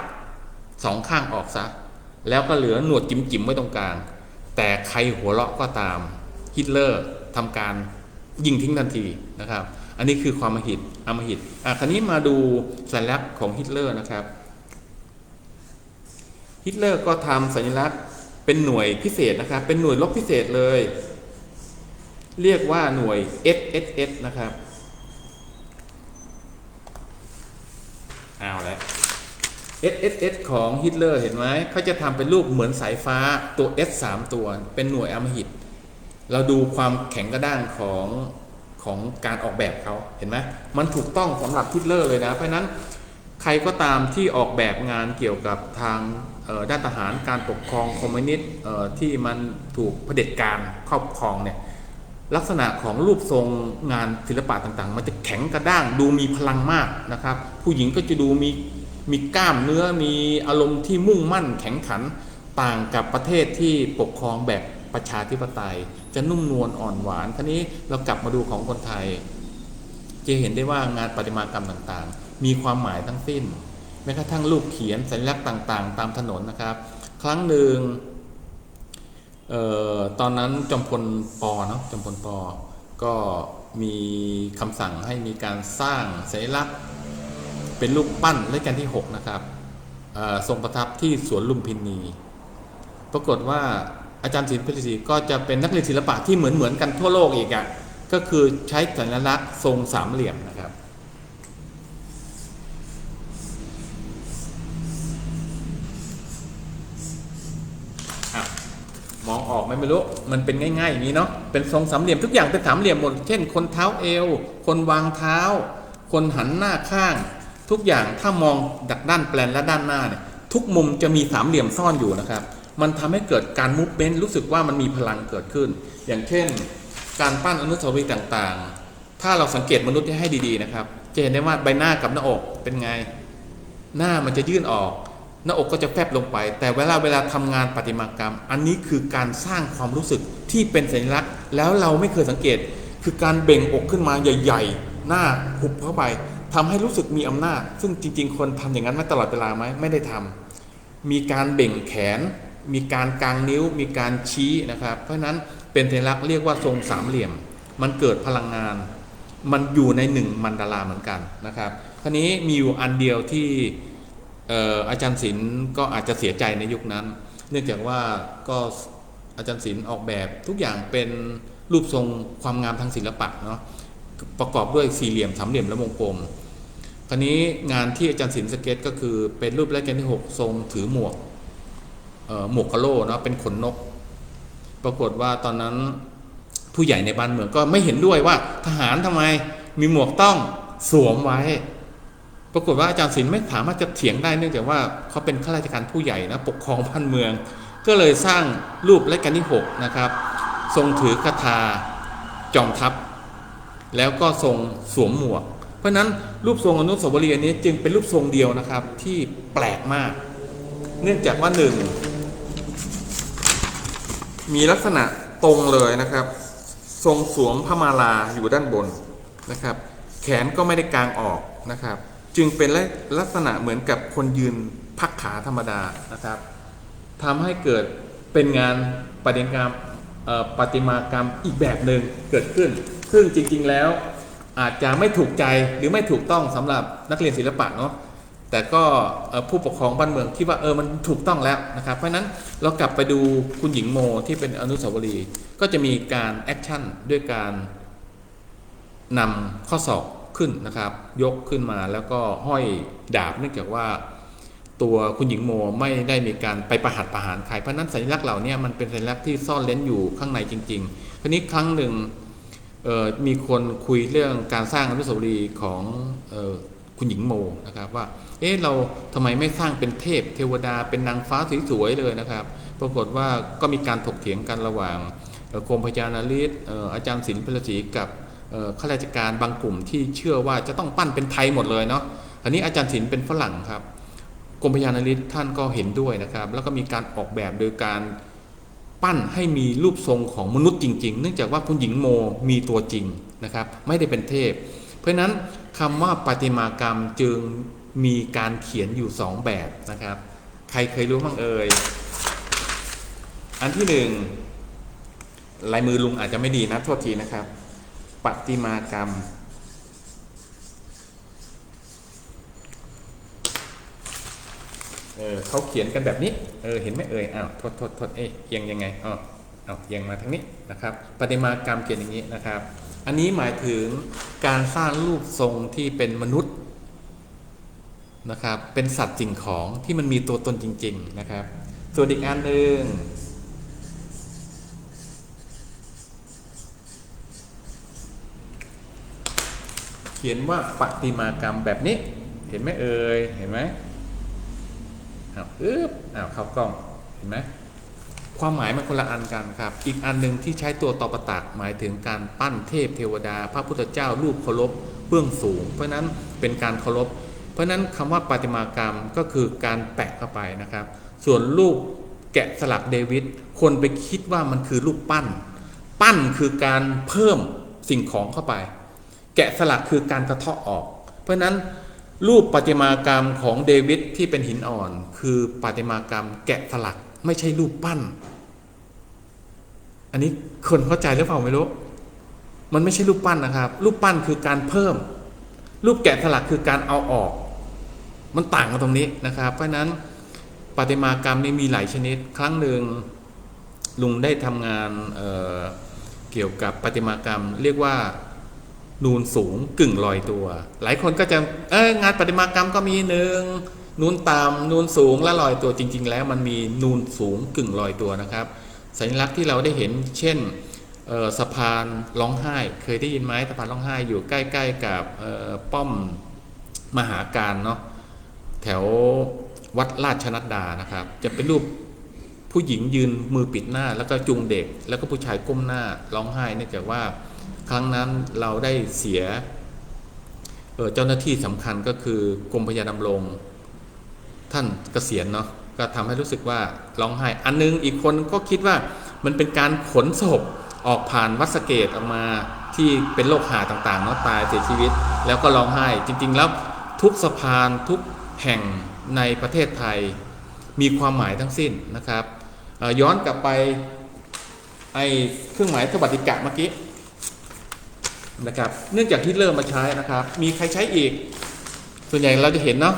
2 ข้างออกซะแล้วก็เหลือหนวดจิ๋มๆไว้ตรงกลางแต่ใครหัวเราะก็ตามฮิตเลอร์ทำการยิงทิ้งทันทีนะครับอันนี้คือความอำมหิตคราวนี้มาดูสัญลักษณ์ของฮิตเลอร์นะครับฮิตเลอร์ก็ทำสัญลักษณ์เป็นหน่วยพิเศษนะครับเป็นหน่วยรบพิเศษเลยเรียกว่าหน่วย SSS นะครับเอาแล้ว SSS ของฮิตเลอร์เห็นไหมเขาจะทำเป็นรูปเหมือนสายฟ้าตัว S 3 ตัวเป็นหน่วยอำมหิตเราดูความแข็งกระด้างของการออกแบบเขาเห็นไหมมันถูกต้องสำหรับฮิตเลอร์เลยนะเพราะนั้นใครก็ตามที่ออกแบบงานเกี่ยวกับทางด้านทหารการปกครองคอมมิวนิสต์ที่มันถูกเผด็จการครอบครองเนี่ยลักษณะของรูปทรงงานศิลปะต่างๆมันจะแข็งกระด้างดูมีพลังมากนะครับผู้หญิงก็จะดูมีกล้ามเนื้อมีอารมณ์ที่มุ่งมั่นแข็งขันต่างกับประเทศที่ปกครองแบบประชาธิปไตยจะนุ่มนวลอ่อนหวานคราวนี้เรากลับมาดูของคนไทยจะเห็นได้ว่างานประติมากรรมต่างๆมีความหมายทั้งสิ้นแม้กระทั่งรูปเขียนสัญลักษณ์ต่างๆตามถนนนะครับครั้งหนึ่งตอนนั้นจอมพลป.ก็มีคำสั่งให้มีการสร้างสัญลักษณ์เป็นรูปปั้นรัชกาลที่6นะครับทรงประทับที่สวนลุมพินีปรากฏว่าอาจารย์ศิลป์เพชรศรีก็จะเป็นนักเรียนศิลปะที่เหมือนกันทั่วโลกอีกก็คือใช้สัญลักษณ์ทรงสามเหลี่ยมนะครับมอง ไหมไม่รู้มันเป็นง่ายๆอย่างนี้เนาะเป็นทรงสามเหลี่ยมทุกอย่างเป็นสามเหลี่ยมหมดเช่นคนเท้าเอวคนวางเท้าคนหันหน้าข้างทุกอย่างถ้ามองจากด้านแปลนและด้านหน้าเนี่ยทุกมุมจะมีสามเหลี่ยมซ่อนอยู่นะครับมันทำให้เกิดการมูฟเมนต์รู้สึกว่ามันมีพลังเกิดขึ้นอย่างเช่นการปั้นอนุสาวรีย์ต่างๆถ้าเราสังเกตมนุษย์ให้ดีๆนะครับจะเห็นได้ว่าใบหน้ากับหน้าอกเป็นไงหน้ามันจะยื่นออกหน้าอกก็จะแฟบลงไปแต่เวลาทำงานประติมากรรมอันนี้คือการสร้างความรู้สึกที่เป็นสัญลักษณ์แล้วเราไม่เคยสังเกตคือการเบ่งอกขึ้นมาใหญ่ๆหน้าหุบเข้าไปทำให้รู้สึกมีอำนาจซึ่งจริงๆคนทำอย่างนั้นมาตลอดเวลาไหมไม่ได้ทำมีการเบ่งแขนมีการกางนิ้วมีการชี้นะครับเพราะฉะนั้นเป็นสัญลักษณ์เรียกว่าทรงสามเหลี่ยมมันเกิดพลังงานมันอยู่ในหนึ่งมันดาราเหมือนกันนะครับคราวนี้มีอยู่อันเดียวที่อาจารย์ศิลป์ก็อาจจะเสียใจในยุคนั้นเนื่องจากว่าก็อาจารย์ศิลป์ออกแบบทุกอย่างเป็นรูปทรงความงามทางศิลปะเนาะประกอบด้วยสี่เหลี่ยมสามเหลี่ยมและวงกลมคราวนี้งานที่อาจารย์ศิลป์สเก็ตก็คือเป็นรูปรัชกาลที่6ทรงถือหมวกกะโหลเนาะเป็นขนนกปรากฏว่าตอนนั้นผู้ใหญ่ในบ้านเมืองก็ไม่เห็นด้วยว่าทหารทำไมมีหมวกต้องสวมไว้ปรากฏว่าอาจารย์ศิลป์ไม่สามารถจะเถียงได้เนื่องจากว่าเขาเป็นข้าราชการผู้ใหญ่นะปกครองบ้านเมืองก็เลยสร้างรูปรัชกาลที่6นะครับทรงถือคาถาจอมทัพแล้วก็ทรงสวมหมวกเพราะนั้นรูปทรงอนุสาวรีย์อันนี้จึงเป็นรูปทรงเดียวนะครับที่แปลกมากเนื่องจากว่า1มีลักษณะตรงเลยนะครับทรงสวมพระมาลาอยู่ด้านบนนะครับแขนก็ไม่ได้กางออกนะครับจึงเป็นลักษณะเหมือนกับคนยืนพักขาธรรมดานะครับทำให้เกิดเป็นงานประติมากรรมอีกแบบหนึ่งเกิดขึ้นซึ่งจริงๆแล้วอาจจะไม่ถูกใจหรือไม่ถูกต้องสำหรับนักเรียนศิลปะเนาะแต่ก็ผู้ปกครองบ้านเมืองคิดว่ามันถูกต้องแล้วนะครับเพราะฉะนั้นเรากลับไปดูคุณหญิงโมที่เป็นอนุสาวรีย์ก็จะมีการแอคชั่นด้วยการนำข้อศอกขึ้นนะครับยกขึ้นมาแล้วก็ห้อยดาบเนื่องจากว่าตัวคุณหญิงโมไม่ได้มีการไปประหัตประหารใครเพราะนั้นสัญลักษณ์เหล่านี้มันเป็นสัญลักษณ์ที่ซ่อนเร้นอยู่ข้างในจริงๆคราวนี้ครั้งหนึ่งมีคนคุยเรื่องการสร้างอนุสาวรีย์ของคุณหญิงโมนะครับว่าเราทำไมไม่สร้างเป็นเทพเทวดาเป็นนางฟ้าสวยๆเลยนะครับปรากฏว่าก็มีการถกเถียงกันระหว่างกรมพยานารีอาจารย์ศิลป์พลศรีกับข้าราชการบางกลุ่มที่เชื่อว่าจะต้องปั้นเป็นไทยหมดเลยเนาะอันนี้อาจารย์ศิลป์เป็นฝรั่งครับกรมพยานารีท่านก็เห็นด้วยนะครับแล้วก็มีการออกแบบโดยการปั้นให้มีรูปทรงของมนุษย์จริงๆเนื่องจากว่าคุณหญิงโมมีตัวจริงนะครับไม่ได้เป็นเทพเพราะฉะนั้นคำว่าประติมากรรมจึงมีการเขียนอยู่2แบบนะครับใครเคยรู้บ้างอันที่1ลายมือลุงอาจจะไม่ดีนะโทษทีนะครับประติมากรรมเขาเขียนกันแบบนี้เห็นไหมโทษเอียงยังไงเอียงมาทางนี้นะครับประติมากรรมเขียนอย่างนี้นะครับอันนี้หมายถึงการสร้างรูปทรงที่เป็นมนุษย์นะครับเป็นสัตว์สิ่งของที่มันมีตัวตนจริงๆนะครับส่วนอีกอันหนึ่งเขียนว่าประติมากรรมแบบนี้เห็นไหมเห็นไหมเข้ากล้องเห็นไหมความหมายมันคนละอันกันครับอีกอันหนึ่งที่ใช้ตัวตอประตักหมายถึงการปั้นเทพเทวดาพระพุทธเจ้ารูปเคารพเบื้องสูงเพราะนั้นเป็นการเคารพเพราะนั้นคำว่าประติมากรรมก็คือการแปะเข้าไปนะครับส่วนรูปแกะสลักเดวิดคนไปคิดว่ามันคือรูปปั้นคือการเพิ่มสิ่งของเข้าไปแกะสลักคือการกระเทาะออกเพราะนั้นรูปประติมากรรมของเดวิดที่เป็นหินอ่อนคือประติมากรรมแกะสลักไม่ใช่รูปปั้นอันนี้คนเข้าใจหรือเปล่าไม่รู้มันไม่ใช่รูปปั้นนะครับรูปปั้นคือการเพิ่มรูปแกะสลักคือการเอาออกมันต่างกันตรงนี้นะครับเพราะฉะนั้นประติมากรรมนี่มีหลายชนิดครั้งหนึ่งลุงได้ทำงานเกี่ยวกับประติมากรรมเรียกว่านูนสูงกึ่งลอยตัวหลายคนก็จะงานประติมากรรมก็มีนูนต่ำนูนสูงและลอยตัวจริงๆแล้วมันมีนูนสูงกึ่งลอยตัวนะครับ สัญลักษณ์ที่เราได้เห็นเช่นสะพานร้องไห้เคยได้ยินไหมสะพานร้องไห้อยู่ใกล้ๆกับป้อมมหาการเนาะแถววัดราชนัดดานะครับจะเป็นรูปผู้หญิงยืนมือปิดหน้าแล้วก็จูงเด็กแล้วก็ผู้ชายก้มหน้าร้องไห้เนื่องจากว่าครั้งนั้นเราได้เสียเจ้าหน้าที่สำคัญก็คือกรมพยาดำรงท่านเกษียณเนาะก็ทำให้รู้สึกว่าร้องไห้อันนึงอีกคนก็คิดว่ามันเป็นการขนศพออกผ่านวัดสะเกษออกมาที่เป็นโรคหาต่างๆเนาะตายเสียชีวิตแล้วก็ร้องไห้จริงๆแล้วทุกสะพานทุกแห่งในประเทศไทยมีความหมายทั้งสิ้นนะครับย้อนกลับไปเครื่องหมายสวัสดิกะเมื่อกี้นะครับเนื่องจากที่เริ่มมาใช้นะครับมีใครใช้อีกส่วนใหญ่เราจะเห็นเนาะ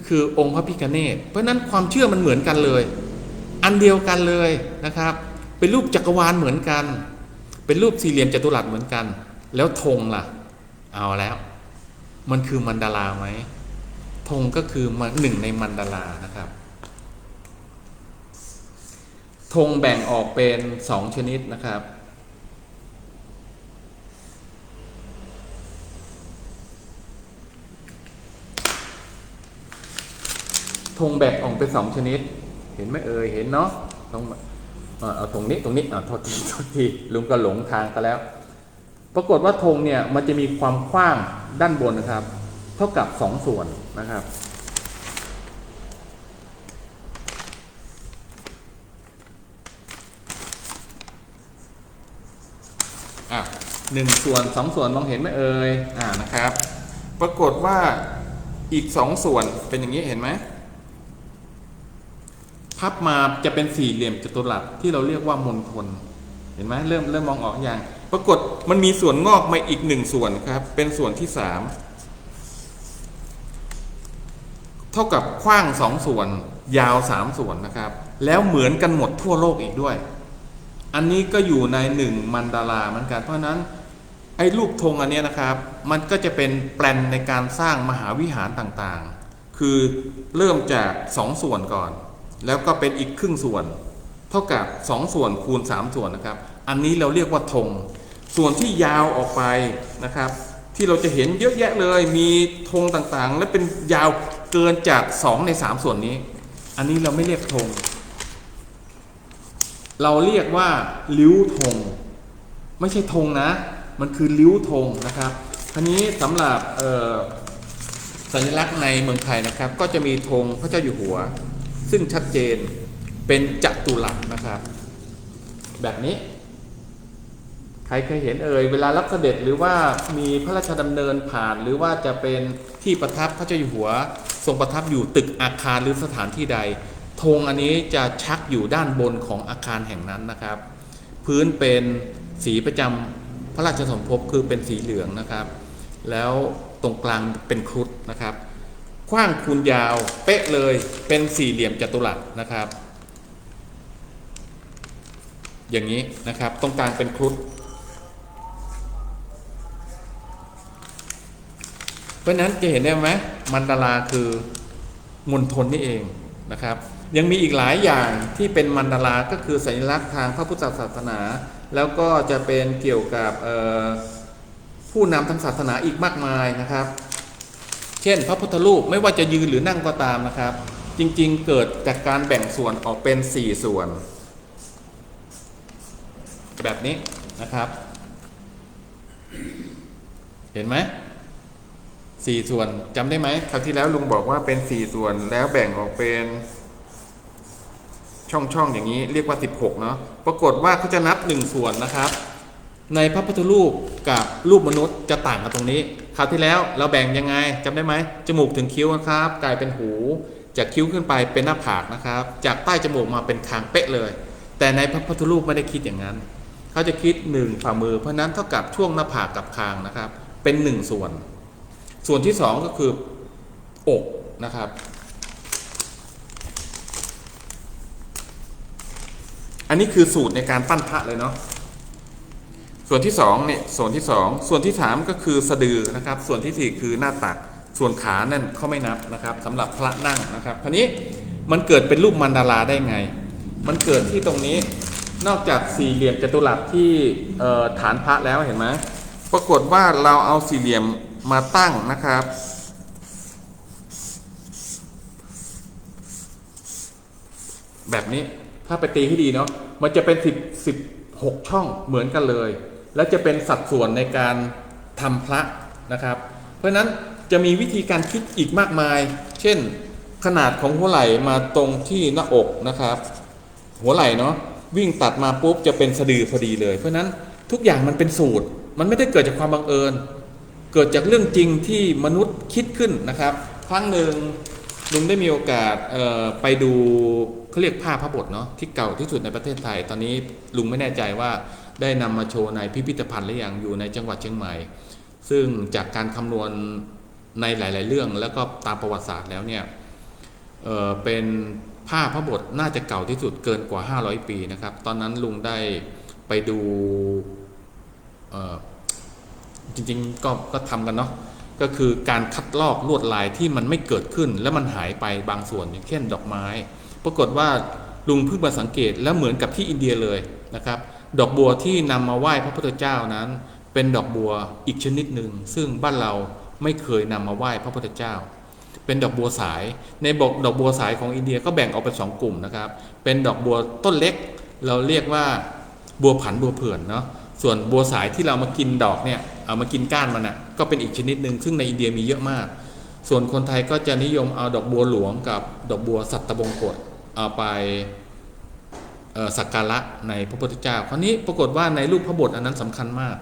คือองค์พระพิฆเนศเพราะนั้นความเชื่อมันเหมือนกันเลยอันเดียวกันเลยนะครับเป็นรูปจักรวาลเหมือนกันเป็นรูปสี่เหลี่ยมจัตุรัสเหมือนกันแล้วธงล่ะเอาแล้วมันคือมันดาราไหมธงก็คือหนึ่งในมันดารานะครับธงแบ่งออกเป็น2ชนิดนะครับธงแบ่งออกเป็น2ชนิดเห็นไหมเห็นเนาะเอาตรงนี้โทษทีลุงก็หลงทางกันแล้วปรากฏว่าธงเนี่ยมันจะมีความกว้างด้านบนนะครับเท่ากับ2ส่วนนะครับ1 ส่วน2 ส่วนมองเห็นไหมนะครับปรากฏว่าอีก2 ส่วนเป็นอย่างนี้เห็นไหมพับมาจะเป็นสี่เหลี่ยมจัตุรัสที่เราเรียกว่ามณฑลเห็นไหมเริ่มมองออกอย่างปรากฏมันมีส่วนงอกมาอีก1 ส่วนครับเป็นส่วนที่3เท่ากับกว้าง2 ส่วนยาว3 ส่วนนะครับแล้วเหมือนกันหมดทั่วโลกอีกด้วยอันนี้ก็อยู่ใน1มันดาราเหมือนกันเพราะนั้นไอ้รูปธงอันนี้นะครับมันก็จะเป็นแปลนในการสร้างมหาวิหารต่างๆคือเริ่มจาก2 ส่วนก่อนแล้วก็เป็นอีกครึ่งส่วนเท่ากับ2 ส่วนคูณ3 ส่วนนะครับอันนี้เราเรียกว่าธงส่วนที่ยาวออกไปนะครับที่เราจะเห็นเยอะแยะเลยมีธงต่างๆและเป็นยาวเกินจาก2 ใน 3 ส่วนนี้อันนี้เราไม่เรียกธงเราเรียกว่าริ้วธงไม่ใช่ธงนะมันคือริ้วธงนะครับทีนี้สำหรับสัญลักษณ์ในเมืองไทยนะครับก็จะมีธงพระเจ้าอยู่หัวซึ่งชัดเจนเป็นจัตุรัสนะครับแบบนี้ใครเคยเห็นเวลารับเสด็จหรือว่ามีพระราชดำเนินผ่านหรือว่าจะเป็นที่ประทับพระเจ้าอยู่หัวทรงประทับอยู่ตึกอาคารหรือสถานที่ใดธงอันนี้จะชักอยู่ด้านบนของอาคารแห่งนั้นนะครับพื้นเป็นสีประจำพระราชสมภพคือเป็นสีเหลืองนะครับแล้วตรงกลางเป็นครุฑนะครับกว้างคูณยาวเป๊ะเลยเป็นสี่เหลี่ยมจัตุรัสนะครับอย่างนี้นะครับตรงกลางเป็นครุฑเพราะนั้นจะเห็นได้ไหมมันดาราคือมณฑลนี่เองนะครับยังมีอีกหลายอย่างที่เป็นมันดาราก็คือสัญลักษณ์ทางพระพุทธศาสนาแล้วก็จะเป็นเกี่ยวกับผู้นำทางศาสนาอีกมากมายนะครับเช่นพระพุทธรูปไม่ว่าจะยืนหรือนั่งก็ตามนะครับจริงๆเกิดจากการแบ่งส่วนออกเป็น4 ส่วนแบบนี้นะครับเห็นไหม4 ส่วนจำได้ไหมคราวที่แล้วลุงบอกว่าเป็น4 ส่วนแล้วแบ่งออกเป็นช่องอย่างนี้เรียกว่า16เนาะปรากฏว่าเขาจะนับ1 ส่วนนะครับในพระพุทธรูปกับรูปมนุษย์จะต่างกันตรงนี้คราวที่แล้วเราแบ่งยังไงจำได้ไหมจมูกถึงคิ้วนะครับกลายเป็นหูจากคิ้วขึ้นไปเป็นหน้าผากนะครับจากใต้จมูกมาเป็นคางเป๊ะเลยแต่ในพระพุทธรูปไม่ได้คิดอย่างนั้นเขาจะคิด1 ฝ่ามือเพราะนั้นเท่ากับช่วงหน้าผากกับคางนะครับเป็น1 ส่วนส่วนที่2ก็คืออกนะครับอันนี้คือสูตรในการปั้นพระเลยเนาะส่วนที่2เนี่ยส่วนที่2ส่วนที่3ก็คือสะดือนะครับส่วนที่4คือหน้าตักส่วนขานั่นเขาไม่นับนะครับสำหรับพระนั่งนะครับคราวนี้มันเกิดเป็นรูปมันดาราได้ไงมันเกิดที่ตรงนี้ นอกจากสี่เหลี่ยมจัตุรัสที่ฐานพระแล้วเห็นไหมปรากฏว่าเราเอาสี่เหลี่ยมมาตั้งนะครับ แบบนี้ถ้าไปตีให้ดีเนาะมันจะเป็น16 ช่องเหมือนกันเลย และจะเป็นสัดส่วนในการทำพระนะครับเพราะฉะนั้นจะมีวิธีการคิดอีกมากมาย เช่นขนาดของหัวไหล่มาตรงที่หน้าอกนะครับหัวไหล่เนาะวิ่งตัดมาปุ๊บจะเป็นสะดือพอดีเลยเพราะฉะนั้นทุกอย่างมันเป็นสูตรมันไม่ได้เกิดจากความบังเอิญเกิดจากเรื่องจริงที่มนุษย์คิดขึ้นนะครับครั้งหนึ่งลุงได้มีโอกาสไปดูเขาเรียกผ้าพระบทเนาะที่เก่าที่สุดในประเทศไทยตอนนี้ลุงไม่แน่ใจว่าได้นำมาโชว์ในพิพิธภัณฑ์หรือยังอยู่ในจังหวัดเชียงใหม่ซึ่งจากการคำนวณในหลายๆเรื่องแล้วก็ตามประวัติศาสตร์แล้วเนี่ยเป็นผ้าพระบทน่าจะเก่าที่สุดเกินกว่า500 ปีนะครับตอนนั้นลุงได้ไปดูจริงๆก็ทำกันเนาะก็คือการคัดลอกลวดลายที่มันไม่เกิดขึ้นแล้วมันหายไปบางส่วนอย่างเช่นดอกไม้ปรากฏว่าลุงเพิ่งมาสังเกตแล้วเหมือนกับที่อินเดียเลยนะครับดอกบัวที่นำมาไหว้พระพุทธเจ้านั้นเป็นดอกบัวอีกชนิดหนึ่งซึ่งบ้านเราไม่เคยนำมาไหว้พระพุทธเจ้าเป็นดอกบัวสายในดอกบัวสายของอินเดียก็แบ่งออกเป็น2 กลุ่มนะครับเป็นดอกบัวต้นเล็กเราเรียกว่าบัวผันบัวเผื่อนเนาะส่วนบัวสายที่เรามากินดอกเนี่ยเอามากินก้านมันนะก็เป็นอีกชนิดหนึ่งซึ่งในอินเดียมีเยอะมากส่วนคนไทยก็จะนิยมเอาดอกบัวหลวงกับดอกบัวสัตบงกฎเอาไปสักการะในพระพุทธเจ้าคราวนี้ปรากฏว่าในรูปพระบทอันนั้นสำคัญมาก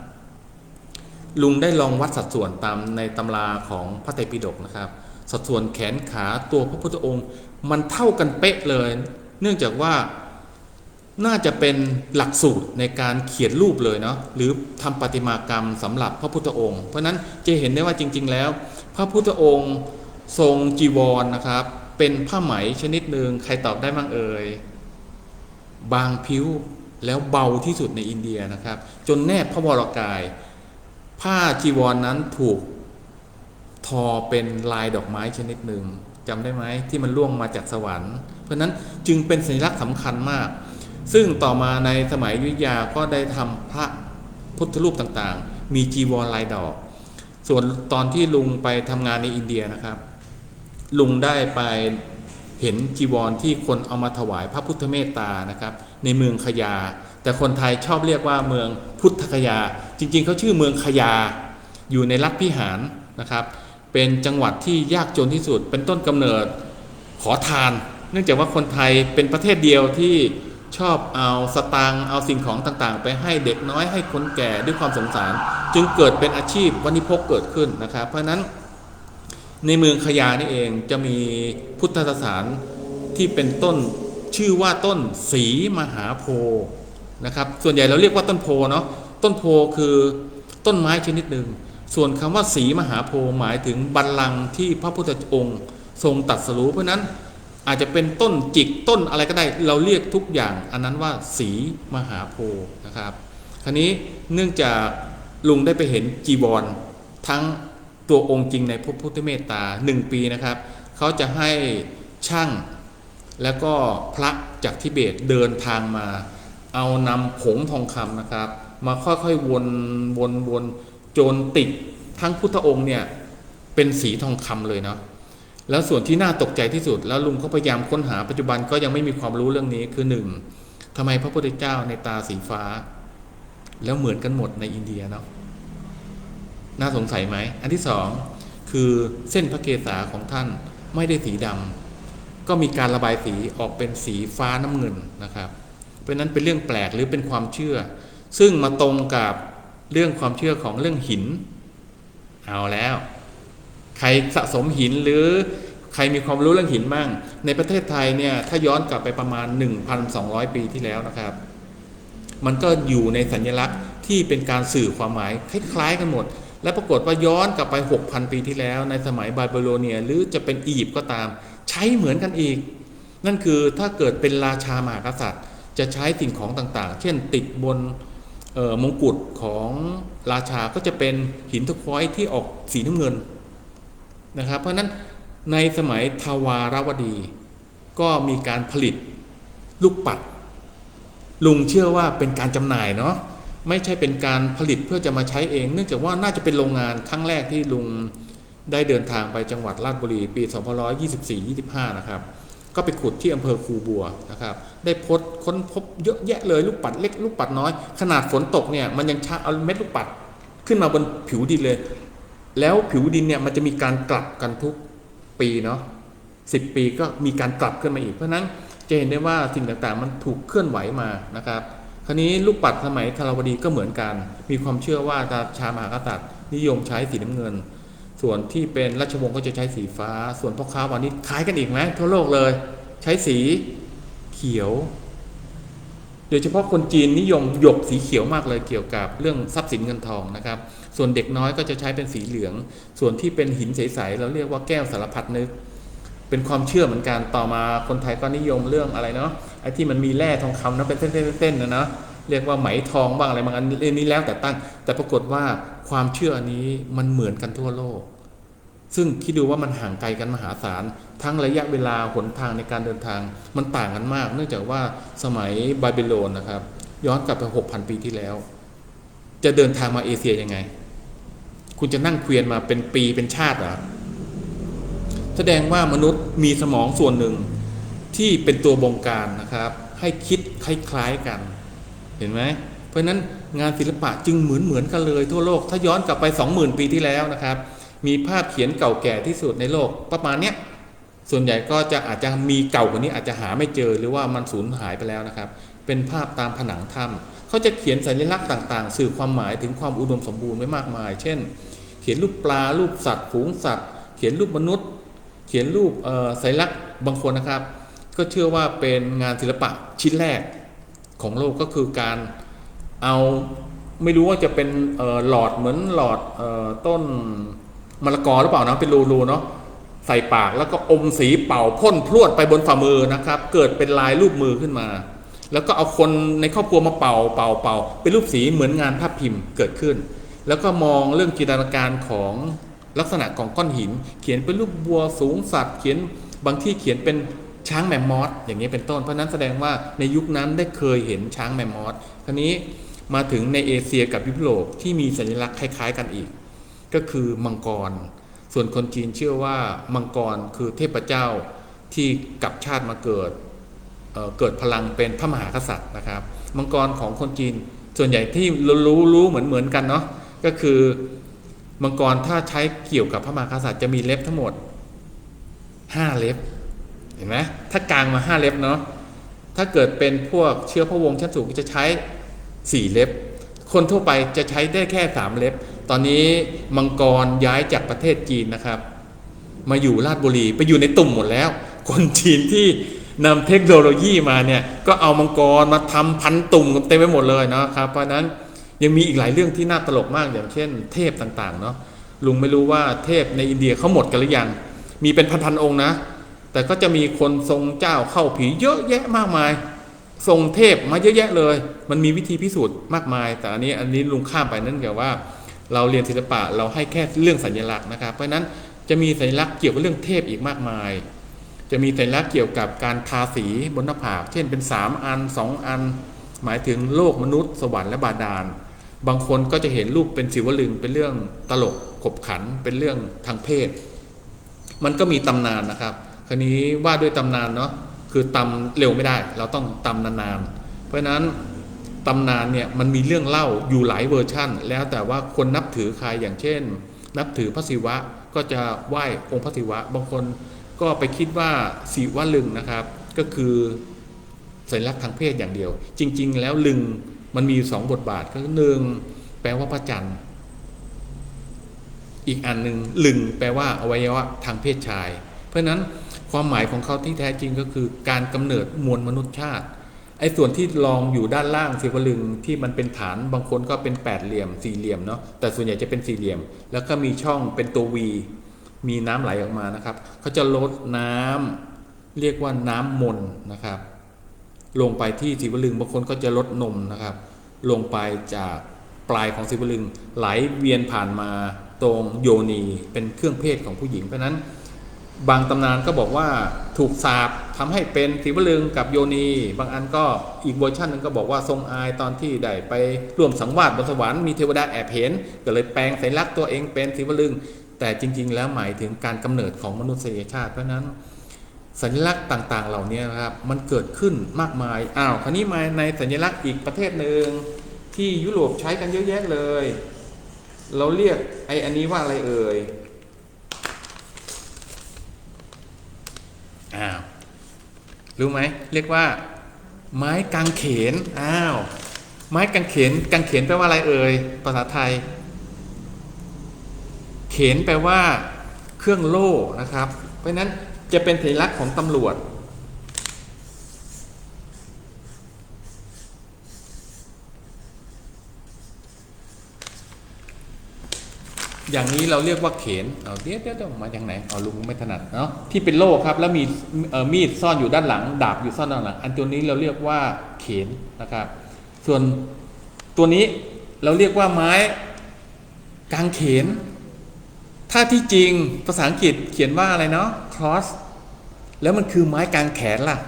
ลุงได้ลองวัดสัดส่วนตามในตำราของพระไตรปิฎกนะครับสัดส่วนแขนขาตัวพระพุทธองค์มันเท่ากันเป๊ะเลยเนื่องจากว่าน่าจะเป็นหลักสูตรในการเขียนรูปเลยเนาะหรือทำประติมากรรมสำหรับพระพุทธองค์เพราะนั้นจะเห็นได้ว่าจริงๆแล้วพระพุทธองค์ทรงจีวรนะครับเป็นผ้าไหมชนิดหนึ่งใครตอบได้บ้างเอ่ยบางผิวแล้วเบาที่สุดในอินเดียนะครับจนแนบพระวรกายผ้าจีวรนั้นถูกทอเป็นลายดอกไม้ชนิดหนึ่งจำได้ไหมที่มันล่วงมาจากสวรรค์เพราะนั้นจึงเป็นสัญลักษณ์สำคัญมากซึ่งต่อมาในสมัยอยุธยาก็ได้ทำพระพุทธรูปต่างๆมีจีวรลายดอกส่วนตอนที่ลุงไปทำงานในอินเดียนะครับลุงได้ไปเห็นจีวรที่คนเอามาถวายพระพุทธเมตตานะครับในเมืองขยาแต่คนไทยชอบเรียกว่าเมืองพุทธคยาจริงๆเขาชื่อเมืองขยาอยู่ในรัฐพิหารนะครับเป็นจังหวัดที่ยากจนที่สุดเป็นต้นกำเนิดขอทานเนื่องจากว่าคนไทยเป็นประเทศเดียวที่ชอบเอาสตางค์เอาสิ่งของต่างๆไปให้เด็กน้อยให้คนแก่ด้วยความสงสารจึงเกิดเป็นอาชีพวัณิพกเกิดขึ้นนะครับเพราะนั้นในเมืองขยานี่เองจะมีพุทธสถานที่เป็นต้นชื่อว่าต้นศรีมหาโพธิ์นะครับส่วนใหญ่เราเรียกว่าต้นโพเนาะต้นโพคือต้นไม้ชนิดหนึ่งส่วนคำว่าศรีมหาโพธิ์หมายถึงบัลลังก์ที่พระพุทธองค์ทรงตรัสรู้เพราะนั้นอาจจะเป็นต้นจิกต้นอะไรก็ได้เราเรียกทุกอย่างอันนั้นว่าศรีมหาโพธิ์นะครับคราวนี้เนื่องจากลุงได้ไปเห็นจีวรทั้งตัวองค์จริงในพระพุทธเมตตา1 ปีนะครับเขาจะให้ช่างแล้วก็พระจากทิเบตเดินทางมาเอานำผงทองคำนะครับมาค่อยๆวนจนติดทั้งพุทธองค์เนี่ยเป็นสีทองคำเลยเนาะแล้วส่วนที่น่าตกใจที่สุดแล้วลุงก็พยายามค้นหาปัจจุบันก็ยังไม่มีความรู้เรื่องนี้คือ1ทำไมพระพุทธเจ้าในตาสีฟ้าแล้วเหมือนกันหมดในอินเดียเนาะน่าสงสัยไหมอันที่2คือเส้นพระเกศาของท่านไม่ได้สีดำก็มีการระบายสีออกเป็นสีฟ้าน้ำเงินนะครับเพราะนั้นเป็นเรื่องแปลกหรือเป็นความเชื่อซึ่งมาตรงกับเรื่องความเชื่อของเรื่องหินเอาแล้วใครสะสมหินหรือใครมีความรู้เรื่องหินบ้างในประเทศไทยเนี่ยถ้าย้อนกลับไปประมาณ 1,200 ปีที่แล้วนะครับมันก็อยู่ในสัญลักษณ์ที่เป็นการสื่อความหมายคล้ายๆกันหมดและปรากฏว่าย้อนกลับไป 6,000 ปีที่แล้วในสมัยบาบิโลเนียหรือจะเป็นอียิปต์ก็ตามใช้เหมือนกันอีกนั่นคือถ้าเกิดเป็นราชามหากษัตริย์จะใช้สิ่งของต่างๆเช่นติดบนมงกุฎของราชาก็จะเป็นหินเทอร์ควอยซ์ที่ออกสีน้ำเงินนะครับเพราะนั้นในสมัยทวารวดีก็มีการผลิตลูกปัด ลุงเชื่อว่าเป็นการจำหน่ายเนาะไม่ใช่เป็นการผลิตเพื่อจะมาใช้เองเนื่องจากว่าน่าจะเป็นโรงงานครั้งแรกที่ลุงได้เดินทางไปจังหวัดราชบุรีปี2524-25นะครับก็ไปขุดที่อำเภอคูบัวนะครับได้ค้นพบเยอะแยะเลยลูกปัดเล็กลูกปัดน้อยขนาดฝนตกเนี่ยมันยังชักเอาเม็ดลูกปัดขึ้นมาบนผิวดินเลยแล้วผิวดินเนี่ยมันจะมีการกลับกันทุกปีเนาะ10 ปีก็มีการกลับขึ้นมาอีกเพราะนั้นจะเห็นได้ว่าสิ่งต่างๆมันถูกเคลื่อนไหวมานะครับคราวนี้ลูกปัดสมัยธารวดีก็เหมือนกันมีความเชื่อว่าราชามหากษัตริย์นิยมใช้สีน้ำเงินส่วนที่เป็นราชวงศ์ก็จะใช้สีฟ้าส่วนพ่อค้าวานิชคล้ายกันอีกไหมทั่วโลกเลยใช้สีเขียวโดยเฉพาะคนจีนนิยมหยกสีเขียวมากเลยเกี่ยวกับเรื่องทรัพย์สินเงินทองนะครับส่วนเด็กน้อยก็จะใช้เป็นสีเหลืองส่วนที่เป็นหินใสๆเราเรียกว่าแก้วสารพัดนึกเป็นความเชื่อเหมือนกันต่อมาคนไทยก็นิยมเรื่องอะไรเนาะไอ้ที่มันมีแร่ทองคำนะเป็นเส้นๆนะเรียกว่าไหมทองบ้างอะไรบางอันนี้แล้วแต่ตั้งแต่ปรากฏว่าความเชื่อนี้มันเหมือนกันทั่วโลกซึ่งคิดดูว่ามันห่างไกลกันมหาศาลทั้งระยะเวลาหนทางในการเดินทางมันต่างกันมากเนื่องจากว่าสมัยบาบิโลนนะครับย้อนกลับไป 6,000 ปีที่แล้วจะเดินทางมาเอเชียยังไงคุณจะนั่งเควียนมาเป็นปีเป็นชาติเหรอแสดงว่ามนุษย์มีสมองส่วนหนึ่งที่เป็นตัวบงการนะครับให้คิดคล้ายๆกันเห็นไหมเพราะฉะนั้นงานศิลปะจึงเหมือนกันเลยทั่วโลกถ้าย้อนกลับไป 20,000 ปีที่แล้วนะครับมีภาพเขียนเก่าแก่ที่สุดในโลกประมาณเนี้ยส่วนใหญ่ก็จะอาจจะมีเก่ากว่านี้อาจจะหาไม่เจอหรือว่ามันสูญหายไปแล้วนะครับเป็นภาพตามผนังถ้ำเขาจะเขียนสัญลักษณ์ต่างๆสื่อความหมายถึงความอุดมสมบูรณ์ไว้มากมายเช่นเขียนรูปปลารูปสัตว์ฝูงสัตว์เขียนรูปมนุษย์เขียนรูปสัญลักษณ์บางคนนะครับก็เชื่อว่าเป็นงานศิลปะชิ้นแรกของโลกก็คือการเอาไม่รู้ว่าจะเป็นหลอดเหมือนหลอดต้นมะละกอหรือเปล่านะเป็นรูๆเนาะใส่ปากแล้วก็อมสีเป่าพ่นพรวดไปบนฝ่ามือนะครับเกิดเป็นลายรูปมือขึ้นมาแล้วก็เอาคนในครอบครัวมาเป่าเป็นรูปสีเหมือนงานภาพพิมพ์เกิดขึ้นแล้วก็มองเรื่องจินตนาการของลักษณะของก้อนหินเขียนเป็นรูปวัวสูงสัตว์เขียนบางที่เขียนเป็นช้างแมมมอสอย่างนี้เป็นต้นเพราะนั้นแสดงว่าในยุคนั้นได้เคยเห็นช้างแมมมอสคราวนี้มาถึงในเอเชียกับยุโรปที่มีสัญลักษณ์คล้ายๆกันอีกก็คือมังกรส่วนคนจีนเชื่อว่ามังกรคือเทพเจ้าที่กลับชาติมาเกิดพลังเป็นพระมหากษัตริย์นะครับมังกรของคนจีนส่วนใหญ่ที่รู้เหมือนกันเนาะก็คือมังกรถ้าใช้เกี่ยวกับพระมหากษัตริย์จะมีเล็บทั้งหมด5เล็บเห็นไหมถ้ากลางมา5เล็บเนาะถ้าเกิดเป็นพวกเชื้อพระวงศ์ชั้นสูงจะใช้4เล็บคนทั่วไปจะใช้ได้แค่3เล็บตอนนี้มังกรย้ายจากประเทศจีนนะครับมาอยู่ราชบุรีไปอยู่ในตุ่มหมดแล้วคนจีนที่นำเทคโนโลยีมาเนี่ยก็เอามังกรมาทำพันตุ่มกันเต็มไปหมดเลยนะครับเพราะนั้นยังมีอีกหลายเรื่องที่น่าตลกมากอย่างเช่นเทพต่างๆเนาะลุงไม่รู้ว่าเทพในอินเดียเขาหมดกันหรือยังมีเป็นพันๆองค์นะแต่ก็จะมีคนทรงเจ้าเข้าผีเยอะแยะมากมายทรงเทพมาเยอะแยะเลยมันมีวิธีพิสูจน์มากมายแต่อันนี้ลุงข้ามไปนั่นแปลว่าเราเรียนศิลปะเราให้แค่เรื่องสัญลักษณ์นะครับเพราะนั้นจะมีสัญลักษณ์เกี่ยวกับเรื่องเทพอีกมากมายจะมีสัญลักษณ์เกี่ยวกับการทาสีบนหน้าผากเช่นเป็น3อัน2อันหมายถึงโลกมนุษย์สวรรค์และบาดาลบางคนก็จะเห็นรูปเป็นศิวลึงเป็นเรื่องตลกขบขันเป็นเรื่องทางเพศมันก็มีตำนานนะครับคราวนี้ว่าด้วยตำนานเนาะคือตำเร็วไม่ได้เราต้องตำนานๆเพราะฉะนั้นตำนานเนี่ยมันมีเรื่องเล่าอยู่หลายเวอร์ชั่นแล้วแต่ว่าคนนับถือใครอย่างเช่นนับถือพระศิวะก็จะไหว้องค์พระศิวะบางคนก็ไปคิดว่าศิวลึงนะครับก็คือสัญลักษณ์ทางเพศอย่างเดียวจริงๆแล้วลึงมันมี2บทบาทก็คือ1แปลว่าพระจันทร์อีกอันหนึ่งลึงแปลว่าอวัยวะทางเพศชายเพราะฉะนั้นความหมายของเขาที่แท้จริงก็คือการกำเนิดมวลมนุษยชาติไอ้ส่วนที่รองอยู่ด้านล่างศิวลึงที่มันเป็นฐานบางคนก็เป็น8เหลี่ยม4เหลี่ยมเนาะแต่ส่วนใหญ่จะเป็น4เหลี่ยมแล้วก็มีช่องเป็นตัว V มีน้ำไหลออกมานะครับเขาจะลดน้ำเรียกว่าน้ำมนนะครับลงไปที่ศิวลึงบางคนก็จะลดนมนะครับลงไปจากปลายของศิวลึงไหลเวียนผ่านมาตรงโยนีเป็นเครื่องเพศของผู้หญิงเพราะนั้น บางตำนานก็บอกว่าถูกสาปทำให้เป็นศิวลึงกับโยนีบางอันก็อีกเวอร์ชันนึงก็บอกว่าทรงอายตอนที่ได้ไปร่วมสังวาสบนสวรรค์มีเทวดาแอบเห็นก็เลยแปลงสัญลักษณ์ตัวเองเป็นศิวลึงแต่จริงๆแล้วหมายถึงการกำเนิดของมนุษยชาติเพราะนั้นสัญลักษณ์ต่างๆเหล่านี้นะครับมันเกิดขึ้นมากมายคราวนี้มาในสัญลักษณ์อีกประเทศหนึ่งที่ยุโรปใช้กันเยอะแยะเลยเราเรียกอันนี้ว่าอะไรเอ่ยรู้ไหมเรียกว่าไม้กางเขนไม้กางเขนแปลว่าอะไรเอ่ยภาษาไทยเขนแปลว่าเครื่องโล่นะครับเพราะฉะนั้นจะเป็นสัญลักษณ์ของตำรวจอย่างนี้เราเรียกว่าเขนเดี๋ยวมาจากไหนลุงไม่ถนัดเนาะที่เป็นโล่ครับแล้วมีมีดซ่อนอยู่ด้านหลังดาบอยู่ซ่อนด้านหลังอันตัวนี้เราเรียกว่าเขนนะครับส่วนตัวนี้เราเรียกว่าไม้กางเขนถ้าที่จริงภาษาอังกฤษเขียนว่าอะไรเนาะ cross แล้วมันคือไม้กางแขนล่ะ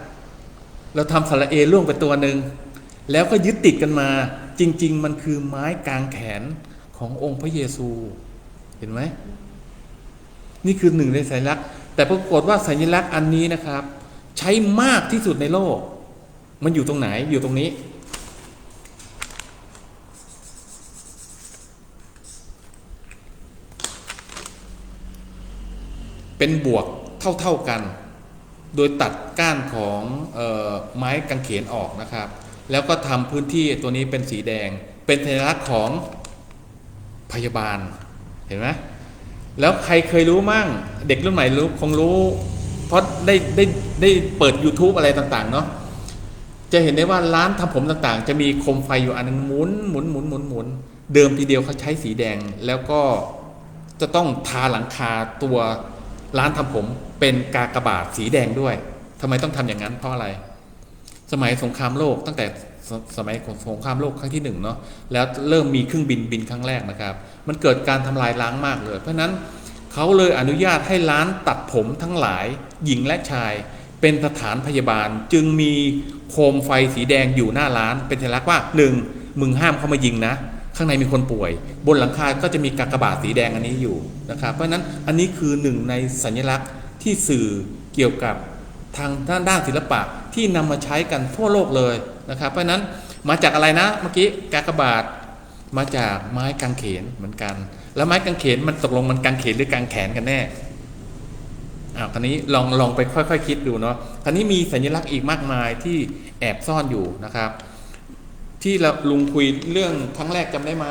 เราทำสระเอล่วงไปตัวหนึ่งแล้วก็ยึดติดกันมาจริงๆมันคือไม้กางแขนขององค์พระเยซูเห็นไหมนี่คือหนึ่งในสัญลักษณ์แต่ปรากฏว่าสัญลักษณ์อันนี้นะครับใช้มากที่สุดในโลกมันอยู่ตรงไหนอยู่ตรงนี้เป็นบวกเท่ากันโดยตัดก้านของไม้กางเขนออกนะครับแล้วก็ทำพื้นที่ตัวนี้เป็นสีแดงเป็นสัญลักษณ์ของพยาบาลเห็นไหมแล้วใครเคยรู้มั่งเด็กรุ่นใหม่รู้คงรู้เพราะได้เปิด YouTube อะไรต่างๆเนาะจะเห็นได้ว่าร้านทำผมต่างๆจะมีโคมไฟอยู่อันนึงหมุนเดิมทีเดียวเขาใช้สีแดงแล้วก็จะต้องทาหลังคาตัวร้านทำผมเป็นกากบาทสีแดงด้วยทำไมต้องทำอย่างนั้นเพราะอะไรสมัยสงครามโลกตั้งแต่สมัยของสงครามโลกครั้งที่1เนาะแล้วเริ่มมีเครื่องบินครั้งแรกนะครับมันเกิดการทำลายล้างมากเลยเพราะนั้นเขาเลยอนุญาตให้ร้านตัดผมทั้งหลายหญิงและชายเป็นสถานพยาบาลจึงมีโคมไฟสีแดงอยู่หน้าร้านเป็นสัญลักษณ์ว่า1มึงห้ามเข้ามายิงนะข้างในมีคนป่วยบนหลังคาก็จะมีกากบาทสีแดงอันนี้อยู่นะครับเพราะนั้นอันนี้คือหนึ่งในสัญลักษณ์ที่สื่อเกี่ยวกับทางด้านศิลปะที่นำมาใช้กันทั่วโลกเลยนะครับเพราะนั้นมาจากอะไรนะเมื่อกี้กากบาทมาจากไม้กางเขนเหมือนกันแล้วไม้กางเขนมันตกลงมันกางเขนหรือกางแขนกันแน่คราวนี้ลองไปค่อยๆคิดดูเนาะคราวนี้มีสัญลักษณ์อีกมากมายที่แอบซ่อนอยู่นะครับที่ลุงคุยเรื่องครั้งแรกจำได้ไหม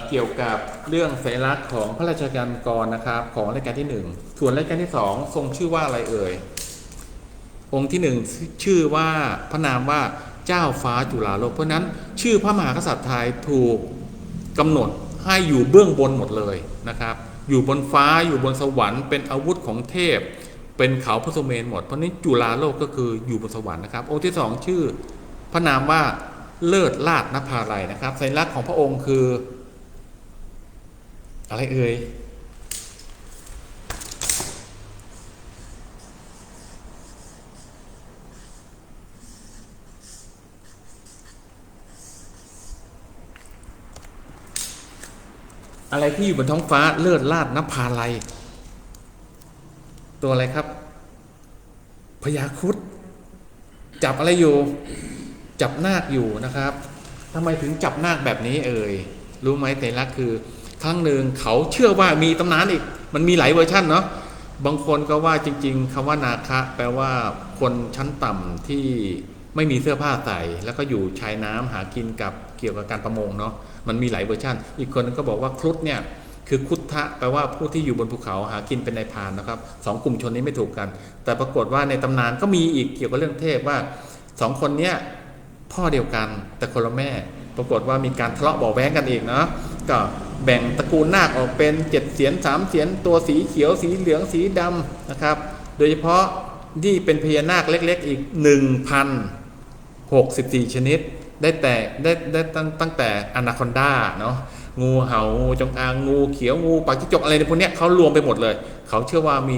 เกี่ยวกับเรื่องสัญลักษณ์ของพระราชกรนะครับของรัชกาลที่1ส่วนรัชกาลที่2ทรงชื่อว่าอะไรเอ่ยองค์ที่1ชื่อว่าพระนามว่าเจ้าฟ้าจุฬาโลกเพราะนั้นชื่อพระมหากษัตริย์ไทยถูกกำหนดให้อยู่เบื้องบนหมดเลยนะครับอยู่บนฟ้าอยู่บนสวรรค์เป็นอาวุธของเทพเป็นเขาพระสุเมนหมดเพราะนี้จุฬาโลกก็คืออยู่บนสวรรค์นะครับองค์ที่2ชื่อพระนามว่าเลิศลาภนภาลัยนะครับสัญลักษณ์ของพระองค์คืออะไรเอ่ยอะไรที่อยู่บนท้องฟ้าเลิศลาภนภาลัยตัวอะไรครับพญาครุฑจับอะไรอยู่จับนาคอยู่นะครับทำไมถึงจับนาคแบบนี้เอ่ยรู้ไหมสัญลักษณ์คือครั้งหนึ่งเขาเชื่อว่ามีตำนานอีกมันมีหลายเวอร์ชันเนาะบางคนก็ว่าจริงๆคำว่านาคะแปลว่าคนชั้นต่ำที่ไม่มีเสื้อผ้าใส่แล้วก็อยู่ชายน้ำหากินกับเกี่ยวกับการประมงเนาะมันมีหลายเวอร์ชันอีกคนนึงก็บอกว่าครุฑเนี่ยคือคุทะแปลว่าผู้ที่อยู่บนภูเขาหากินเป็นนายพรานนะครับ2กลุ่มชนนี้ไม่ถูกกันแต่ปรากฏว่าในตำนานก็มีอีกเกี่ยวกับเรื่องเทพว่า2คนเนี้ยพ่อเดียวกันแต่คนละแม่ปรากฏว่ามีการทะเลาะเบาะแว้งกันอีกเนาะก็แบ่งตระกูลนาคออกเป็น7เสียน3เสียนตัวสีเขียวสีเหลืองสีดำนะครับโดยเฉพาะที่เป็นพญานาคเล็กๆอีก 1,064 ชนิดได้ตั้งแต่อนาคอนดาเนาะ งูเห่างูจงอางงูเขียวงูปากจิ้งจกอะไรในพวกนี้เขารวมไปหมดเลยเขาเชื่อว่ามี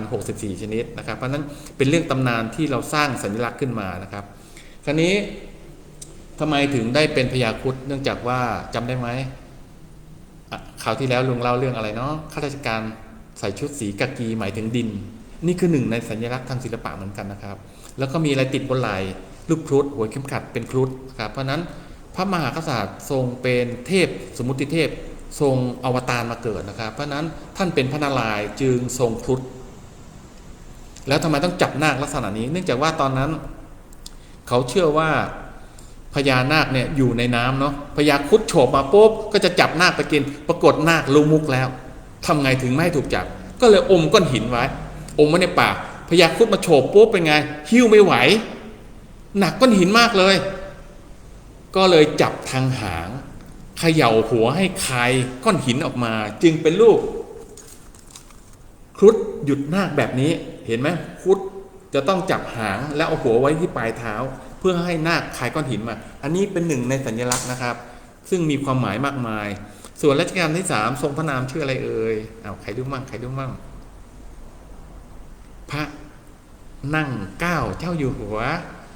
1,064 ชนิดนะครับเพราะนั้นเป็นเรื่องตำนานที่เราสร้างสัญลักษณ์ขึ้นมานะครับคราวนี้ทำไมถึงได้เป็นพญาครุฑเนื่องจากว่าจำได้ไหมคราวที่แล้วลุงเล่าเรื่องอะไรเนาะข้าราชการใส่ชุดสีกากีหมายถึงดินนี่คือหนึ่งในสัญลักษณ์ทางศิลปะเหมือนกันนะครับแล้วก็มีอะไรติดบนไหล่รูปครุฑหัวเข็มขัดเป็นครุฑครับเพราะนั้นพระมหากษัตริย์ทรงเป็นเทพสมมุติเทพทรงอวตารมาเกิดนะครับเพราะนั้นท่านเป็นพระนารายณ์จึงทรงครุฑแล้วทำไมต้องจับนาคลักษณะนี้เนื่องจากว่าตอนนั้นเขาเชื่อว่าพญานาคเนี่ยอยู่ในน้ำเนาะพญาครุฑโฉบมาปุ๊บก็จะจับนาคไปกินปรากฏนาครู้มุกแล้วทำไงถึงไม่ให้ถูกจับก็เลยอมก้อนหินไว้อมไว้ในปากพญาครุฑมาโฉบปุ๊บเป็นไงหิ้วไม่ไหวหนักก้อนหินมากเลยก็เลยจับทางหางเขย่าหัวให้คายก้อนหินออกมาจึงเป็นรูปครุฑหยุดนาคแบบนี้เห็นไหมครุฑจะต้องจับหางแล้วเอาหัวไว้ที่ปลายเท้าเพื่อให้นาคคายก้อนหินมาอันนี้เป็นหนึ่งในสัญลักษณ์นะครับซึ่งมีความหมายมากมายส่วนรัชกาลที่3ทรงพระนามชื่ออะไรเอ่ยเอาใครดูมั่งพระนั่งเกล้าเจ้าอยู่หัว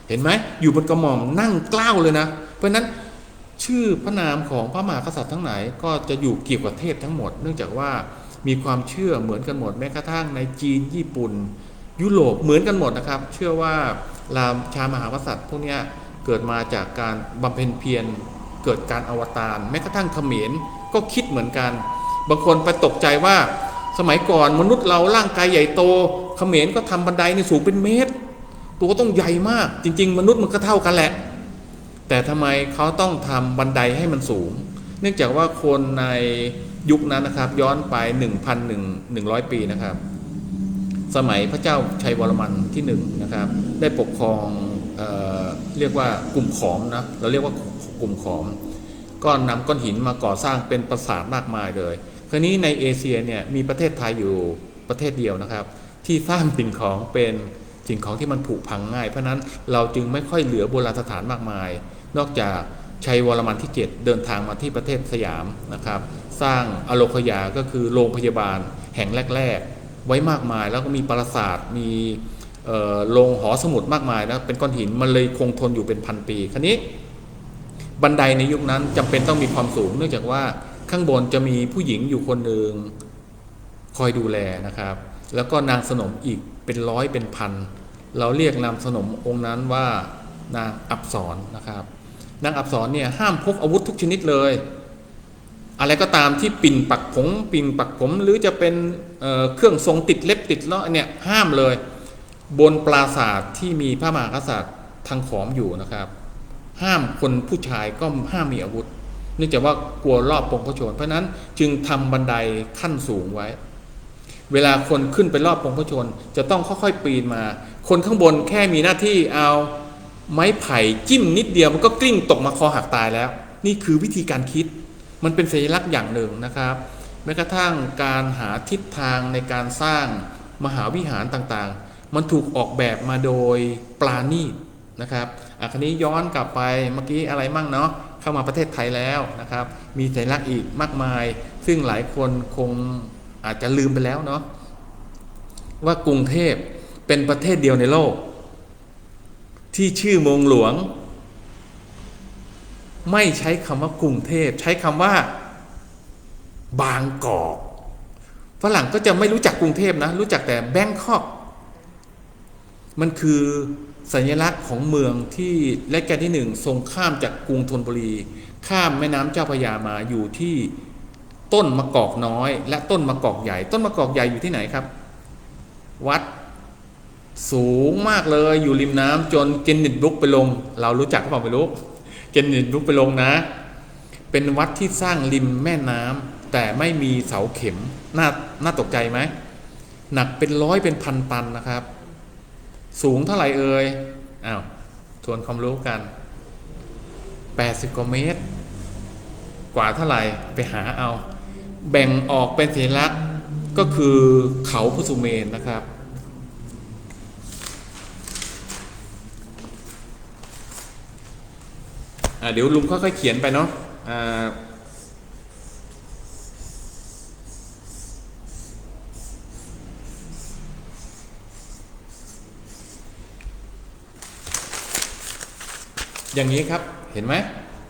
เห็นไหมอยู่บนกระหม่อมนั่งเกล้าเลยนะเพราะฉะนั้นชื่อพระนามของพระมหากษัตริย์ทั้งหลายก็จะอยู่เกี่ยวกับเทพทั้งหมดเนื่องจากว่ามีความเชื่อเหมือนกันหมดแม้กระทั่งในจีนญี่ปุ่นยุโรปเหมือนกันหมดนะครับเชื่อว่าชามหากษัตริย์พวกนี้เกิดมาจากการบำเพ็ญเพียรเกิดการอวตารแม้กระทั่งเขมรก็คิดเหมือนกันบางคนไปตกใจว่าสมัยก่อนมนุษย์เราร่างกายใหญ่โตเขมรก็ทำบันไดในสูงเป็นเมตรตัวต้องใหญ่มากจริงๆมนุษย์มันก็เท่ากันแหละแต่ทำไมเขาต้องทำบันไดให้มันสูงเนื่องจากว่าคนในยุคนั้นนะครับย้อนไป 1,100 ปีนะครับสมัยพระเจ้าชัยวรมันที่1นะครับได้ปกครองเรียกว่ากลุ่มขอมนะเราเรียกว่ากลุ่มขอมก็นำก้อนหินมาก่อสร้างเป็นปราสาทมากมายเลยคราวนี้ในเอเชียเนี่ยมีประเทศไทยอยู่ประเทศเดียวนะครับที่สร้างสิ่งของเป็นสิ่งของที่มันผุพังง่ายเพราะนั้นเราจึงไม่ค่อยเหลือโบราณสถานมากมายนอกจากชัยวรมันที่7เดินทางมาที่ประเทศสยามนะครับสร้างอโลคยาก็คือโรงพยาบาลแห่งแรกๆไว้มากมายแล้วก็มีปราสาทมีโรงหอสมุดมากมายนะเป็นก้อนหินมันเลยคงทนอยู่เป็นพันปีคราวนี้บันไดในยุคนั้นจำเป็นต้องมีความสูงเนื่องจากว่าข้างบนจะมีผู้หญิงอยู่คนหนึ่งคอยดูแลนะครับแล้วก็นางสนมอีกเป็นร้อยเป็นพันเราเรียกนางสนมองค์นั้นว่านางอับสรนะครับนางอับสรเนี่ยห้ามพกอาวุธทุกชนิดเลยอะไรก็ตามที่ปิ่นปักผมหรือจะเป็นเครื่องทรงติดเล็บติดล้อเนี่ยห้ามเลยบนปราสาทที่มีพระมหากษัตริย์ทางขอมอยู่นะครับห้ามคนผู้ชายก็ห้ามมีอาวุธเนื่องจากว่ากลัวรอบปงพระชนเพราะนั้นจึงทำบันไดขั้นสูงไว้เวลาคนขึ้นไปรอบปงพระชนจะต้องค่อยๆปีนมาคนข้างบนแค่มีหน้าที่เอาไม้ไผ่จิ้มนิดเดียวมันก็กลิ้งตกมาคอหักตายแล้วนี่คือวิธีการคิดมันเป็นสัญลักษณ์อย่างหนึ่งนะครับแม้กระทั่งการหาทิศทางในการสร้างมหาวิหารต่างๆมันถูกออกแบบมาโดยปราณีตนะครับคราวนี้ย้อนกลับไปเมื่อกี้อะไรมั่งเนาะเข้ามาประเทศไทยแล้วนะครับมีสัญลักษณ์อีกมากมายซึ่งหลายคนคงอาจจะลืมไปแล้วเนาะว่ากรุงเทพเป็นประเทศเดียวในโลกที่ชื่อเมืองหลวงไม่ใช้คำว่ากรุงเทพใช้คำว่าบางกอกฝรั่งก็จะไม่รู้จักกรุงเทพนะรู้จักแต่แบงคอกมันคือสัญลักษณ์ของเมืองที่รัชกาลที่1ทรงข้ามจากกรุงธนบุรีข้ามแม่น้ำเจ้าพระยามาอยู่ที่ต้นมะกอกน้อยและต้นมะกอกใหญ่ต้นมะกอกใหญ่อยู่ที่ไหนครับวัดสูงมากเลยอยู่ริมน้ำจนเกนนิสบุ๊กไปลงเรารู้จักหรือเปล่าไม่รู้เกนนิสบุ๊กไปลงนะเป็นวัดที่สร้างริมแม่น้ำแต่ไม่มีเสาเข็มน่าตกใจไหมหนักเป็นร้อยเป็นพันตันนะครับสูงเท่าไหร่เอ่ยทวนความรู้กัน80 กว่าเมตรกว่าเท่าไหร่ไปหาเอาแบ่งออกเป็นสัญลักษณ์ก็คือเขาพระสุเมนนะครับเดี๋ยวลุงค่อยๆเขียนไปเนาะ อย่างนี้ครับเห็นไหม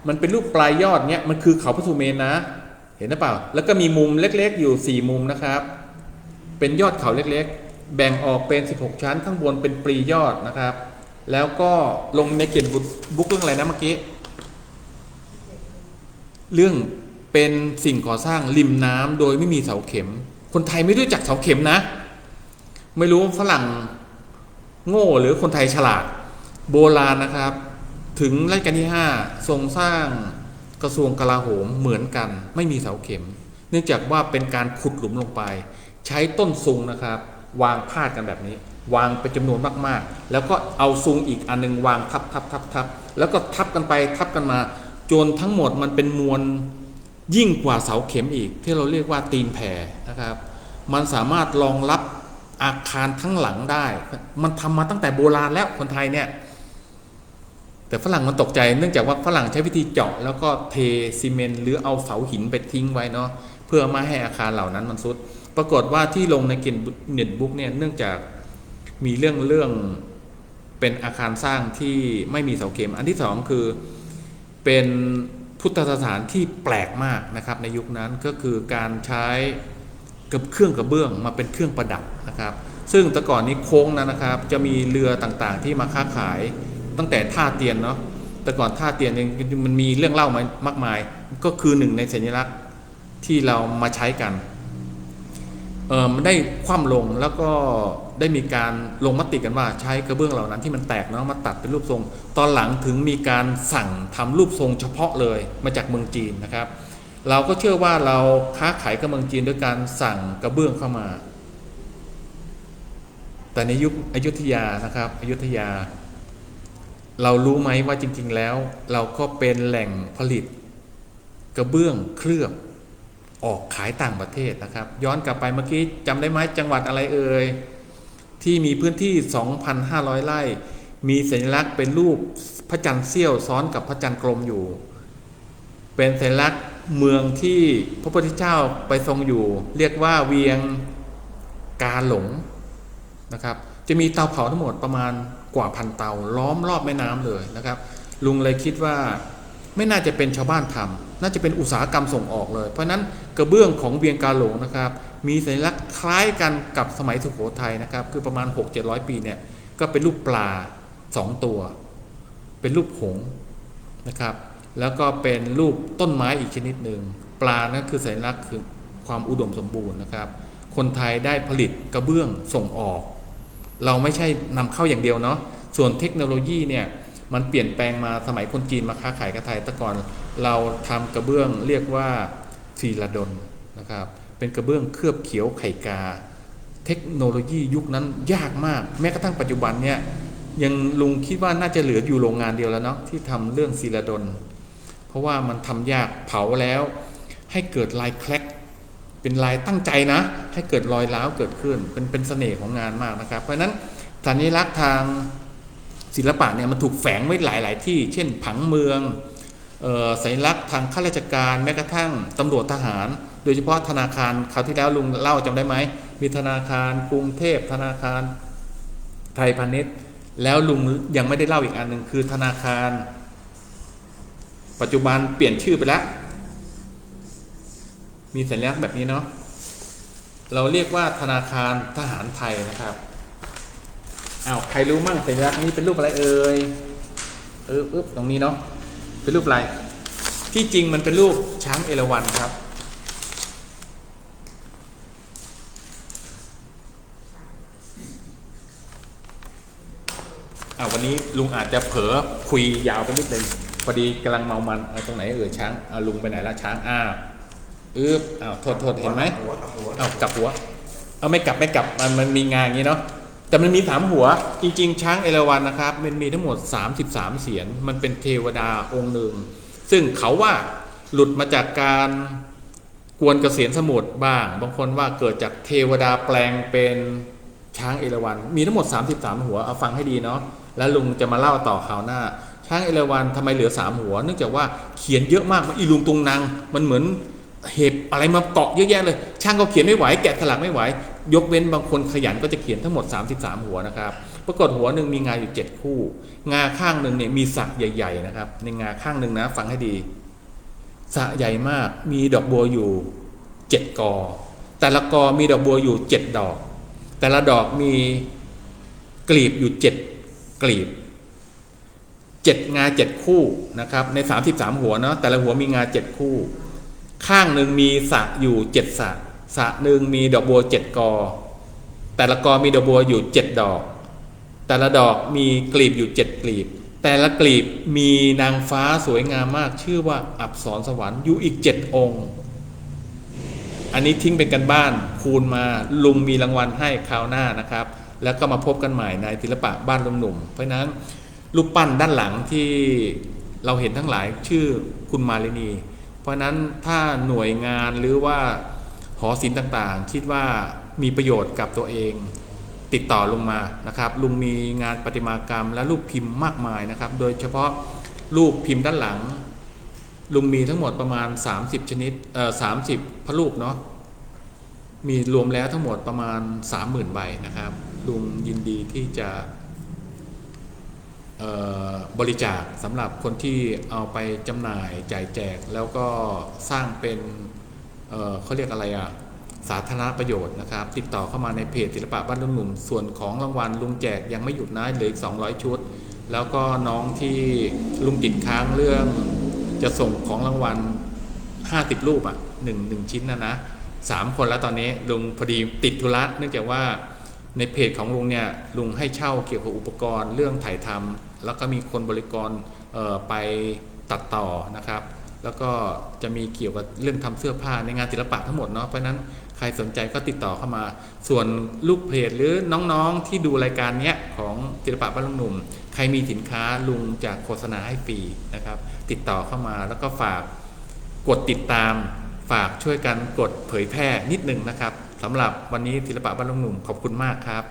มันเป็นรูปปลายยอดเนี้ยมันคือเขาพระสุเมนนะเห็นหรือเปล่าแล้วก็มีมุมเล็กๆอยู่4มุมนะครับเป็นยอดเขาเล็กๆแบ่งออกเป็น16ชั้นข้างบนเป็นปรียอดนะครับแล้วก็ลงในเขียนบุ๊กเรื่องอะไรนะเมื่อกี้เรื่องเป็นสิ่งก่อสร้างริมน้ำโดยไม่มีเสาเข็มคนไทยไม่รู้จักเสาเข็มนะไม่รู้ฝรั่งโง่หรือคนไทยฉลาดโบราณนะครับถึงรัชกาลที่5ทรงสร้างกระทรวงกลาโหมเหมือนกันไม่มีเสาเข็มเนื่องจากว่าเป็นการขุดหลุมลงไปใช้ต้นซุงนะครับวางพาดกันแบบนี้วางเป็นจำนวนมากๆแล้วก็เอาซุงอีกอันนึงวางทับแล้วก็ทับกันไปทับกันมาจนทั้งหมดมันเป็นมวลยิ่งกว่าเสาเข็มอีกที่เราเรียกว่าตีนแผ่นะครับมันสามารถรองรับอาคารทั้งหลังได้มันทำมาตั้งแต่โบราณแล้วคนไทยเนี่ยแต่ฝรั่งมันตกใจเนื่องจากว่าฝรั่งใช้วิธีเจาะแล้วก็เทซีเมนต์หรือเอาเสาหินไปทิ้งไว้เนาะเพื่อไม่ให้อาคารเหล่านั้นมันทรุดปรากฏว่าที่ลงในเกณฑ์เน็ตบุ๊กเนี่ยเนื่องจากมีเรื่องเป็นอาคารสร้างที่ไม่มีเสาเข็มอันที่สองคือเป็นพุทธสถานที่แปลกมากนะครับในยุคนั้นก็คือการใช้กับเครื่องกระเบื้องมาเป็นเครื่องประดับนะครับซึ่งแต่ก่อนนี้โค้งนะครับจะมีเรือต่างๆที่มาค้าขายตั้งแต่ท่าเตียนเนาะแต่ก่อนท่าเตียนมันมีเรื่องเล่ามากมายก็คือหนึ่งในสัญลักษณ์ที่เรามาใช้กันมันได้คว่ำลงแล้วก็ได้มีการลงมติกันว่าใช้กระเบื้องเหล่านั้นที่มันแตกเนาะมาตัดเป็นรูปทรงตอนหลังถึงมีการสั่งทำรูปทรงเฉพาะเลยมาจากเมืองจีนนะครับเราก็เชื่อว่าเราค้าขายกับเมืองจีนด้วยการสั่งกระเบื้องเข้ามาแต่ในยุคอยุธยานะครับอยุธยาเรารู้ไหมว่าจริงๆแล้วเราก็เป็นแหล่งผลิตกระเบื้องเคลือบออกขายต่างประเทศนะครับย้อนกลับไปเมื่อกี้จำได้ไหมจังหวัดอะไรเอ่ยที่มีพื้นที่ 2,500 ไร่มีสัญลักษณ์เป็นรูปพระจันทร์เสี้ยวซ้อนกับพระจันทร์กลมอยู่เป็นสัญลักษณ์เมืองที่พระพุทธเจ้าไปทรงอยู่เรียกว่าเวียงกาหลงนะครับจะมีเตาเผาทั้งหมดประมาณกว่าพันเตาล้อมรอบแม่น้ำเลยนะครับลุงเลยคิดว่าไม่น่าจะเป็นชาวบ้านทำน่าจะเป็นอุตสาหกรรมส่งออกเลยเพราะนั้นกระเบื้องของเวียงกาหลงนะครับมีสัญลักษณ์คล้ายกันกับสมัยสุโขทัยนะครับคือประมาณ 600-700 ปีเนี่ยก็เป็นรูปปลา2ตัวเป็นรูปหงส์นะครับแล้วก็เป็นรูปต้นไม้อีกชนิดหนึ่งปลานั่นคือสัญลักษณ์คือความอุดมสมบูรณ์นะครับคนไทยได้ผลิตกระเบื้องส่งออกเราไม่ใช่นำเข้าอย่างเดียวเนาะส่วนเทคโนโลยีเนี่ยมันเปลี่ยนแปลงมาสมัยคนจีนมาค้าขายกับไทยแต่ก่อนเราทำกระเบื้องเรียกว่าซีลาดนนะครับเป็นกระเบื้องเคลือบเขียวไข่กาเทคโนโลยียุคนั้นยากมากแม้กระทั่งปัจจุบันเนี่ยยังลุงคิดว่าน่าจะเหลืออยู่โรงงานเดียวแล้วเนาะที่ทำเรื่องซีลาดนเพราะว่ามันทำยากเผาแล้วให้เกิดลายแคลกเป็นลายตั้งใจนะให้เกิดรอยร้าวเกิดขึ้นเป็นเสน่ห์ของงานมากนะครับเพราะฉะนั้นสัญลักษณ์ทางศิลปะเนี่ยมันถูกแฝงไว้หลายที่เช่นผังเมืองสัญลักษณ์ทางข้าราชการแม้กระทั่งตำรวจทหารโดยเฉพาะธนาคารคราวที่แล้วลุงเล่าจำได้ไหมมีธนาคารกรุงเทพธนาคารไทยพาณิชย์แล้วลุงยังไม่ได้เล่าอีกอันหนึ่งคือธนาคารปัจจุบันเปลี่ยนชื่อไปแล้วมีสัญลักษณ์แบบนี้เนาะเราเรียกว่าธนาคารทหารไทยนะครับใครรู้มั่งสัญลักษณ์นี้เป็นรูปอะไรเอ่ยตรงนี้เนาะเป็นรูปอะไรที่จริงมันเป็นรูปช้างเอราวัณครับวันนี้ลุงอาจจะเผลอคุยยาวไปนิดนึงพอดีกำลังเมามันตรงไหนช้างลุงไปไหนละช้างโทษเห็นไหมกลับหัวไม่กลับมันมีงานอย่างนี้เนาะแต่มันมี3หัวจริงๆช้างเอราวัณนะครับมันมีทั้งหมด33เสียรมันเป็นเทวดาองค์หนึ่งซึ่งเขาว่าหลุดมาจากการกวนเกษียณสมุทรบ้างบางคนว่าเกิดจากเทวดาแปลงเป็นช้างเอราวัณมีทั้งหมด33หัวเอาฟังให้ดีเนาะแล้วลุงจะมาเล่าต่อคราวหน้าช้างเอราวัณทำไมเหลือ3หัวเนื่องจากว่าเขียนเยอะมากมันอีลุงตุงนางมันเหมือนเห็บอะไรมาเกาะเยอะแยะเลยช่างก็เขียนไม่ไหวแกะสลักไม่ไหวยกเว้นบางคนขยันก็จะเขียนทั้งหมด33หัวนะครับป ปรากฏหัวหนึ่งมีงาอยู่7 คู่งาข้างหนึ่งเนี่ยมีสระใหญ่ๆนะครับในงาข้างหนึ่งนะฟังให้ดีสระใหญ่มากมีดอกบัวอยู่7 กอแต่ละกอมีดอกบัวอยู่7 ดอกแต่ละดอกมีกลีบอยู่7 กลีบ7 งา 7 คู่นะครับใน33 หัวเนาะแต่ละหัวมีงา7 คู่ข้างหนึ่งมีสระอยู่7 สระสระหนึ่งมีดอกบัว7 กอแต่ละกอมีดอกบัวอยู่7 ดอกแต่ละดอกมีกลีบอยู่7 กลีบแต่ละกลีบมีนางฟ้าสวยงามมากชื่อว่าอัปสรสวรรค์อยู่อีก7 องค์อันนี้ทิ้งเป็นกันบ้านคูณมาลุงมีรางวัลให้คราวหน้านะครับแล้วก็มาพบกันใหม่ในศิลปะบ้านลุงหนุ่มเพราะนั้นรูปปั้นด้านหลังที่เราเห็นทั้งหลายชื่อคุณมาลินีเพราะนั้นถ้าหน่วยงานหรือว่าหอศิลป์ต่างๆคิดว่ามีประโยชน์กับตัวเองติดต่อลุงมานะครับลุงมีงานประติมากรรมและรูปพิมพ์มากมายนะครับโดยเฉพาะรูปพิมพ์ด้านหลังลุงมีทั้งหมดประมาณ30 ชนิด30 พระรูปเนาะมีรวมแล้วทั้งหมดประมาณ 30,000 ใบนะครับลุงยินดีที่จะบริจาคสำหรับคนที่เอาไปจำหน่ายจ่ายแจกแล้วก็สร้างเป็นเขาเรียกอะไรอะสาธารณประโยชน์นะครับติดต่อเข้ามาในเพจศิลปะบ้านลุงหนุ่มส่วนของรางวัลลุงแจกยังไม่หยุดนะเหลืออีก200 ชุดแล้วก็น้องที่ลุงติดค้างเรื่องจะส่งของรางวัล50 รูปอ่ะ1 ชิ้นนะ3 คนแล้วตอนนี้ลุงพอดีติดธุระเนื่องจากว่าในเพจของลุงเนี่ยลุงให้เช่าเกี่ยวกับอุปกรณ์เรื่องถ่ายทำแล้วก็มีคนบริกรไปตัดต่อนะครับแล้วก็จะมีเกี่ยวกับเรื่องทำเสื้อผ้าในงานศิลปะทั้งหมดเนาะเพราะนั้นใครสนใจก็ติดต่อเข้ามาส่วนลูกเพจหรือน้องๆที่ดูรายการนี้ของศิลปะบ้านลุงหนุ่มใครมีสินค้าลุงจะโฆษณาให้ฟรีนะครับติดต่อเข้ามาแล้วก็ฝากกดติดตามฝากช่วยกันกดเผยแพร่นิดนึงนะครับสำหรับวันนี้ศิลปะบ้านลุงหนุ่มขอบคุณมากครับ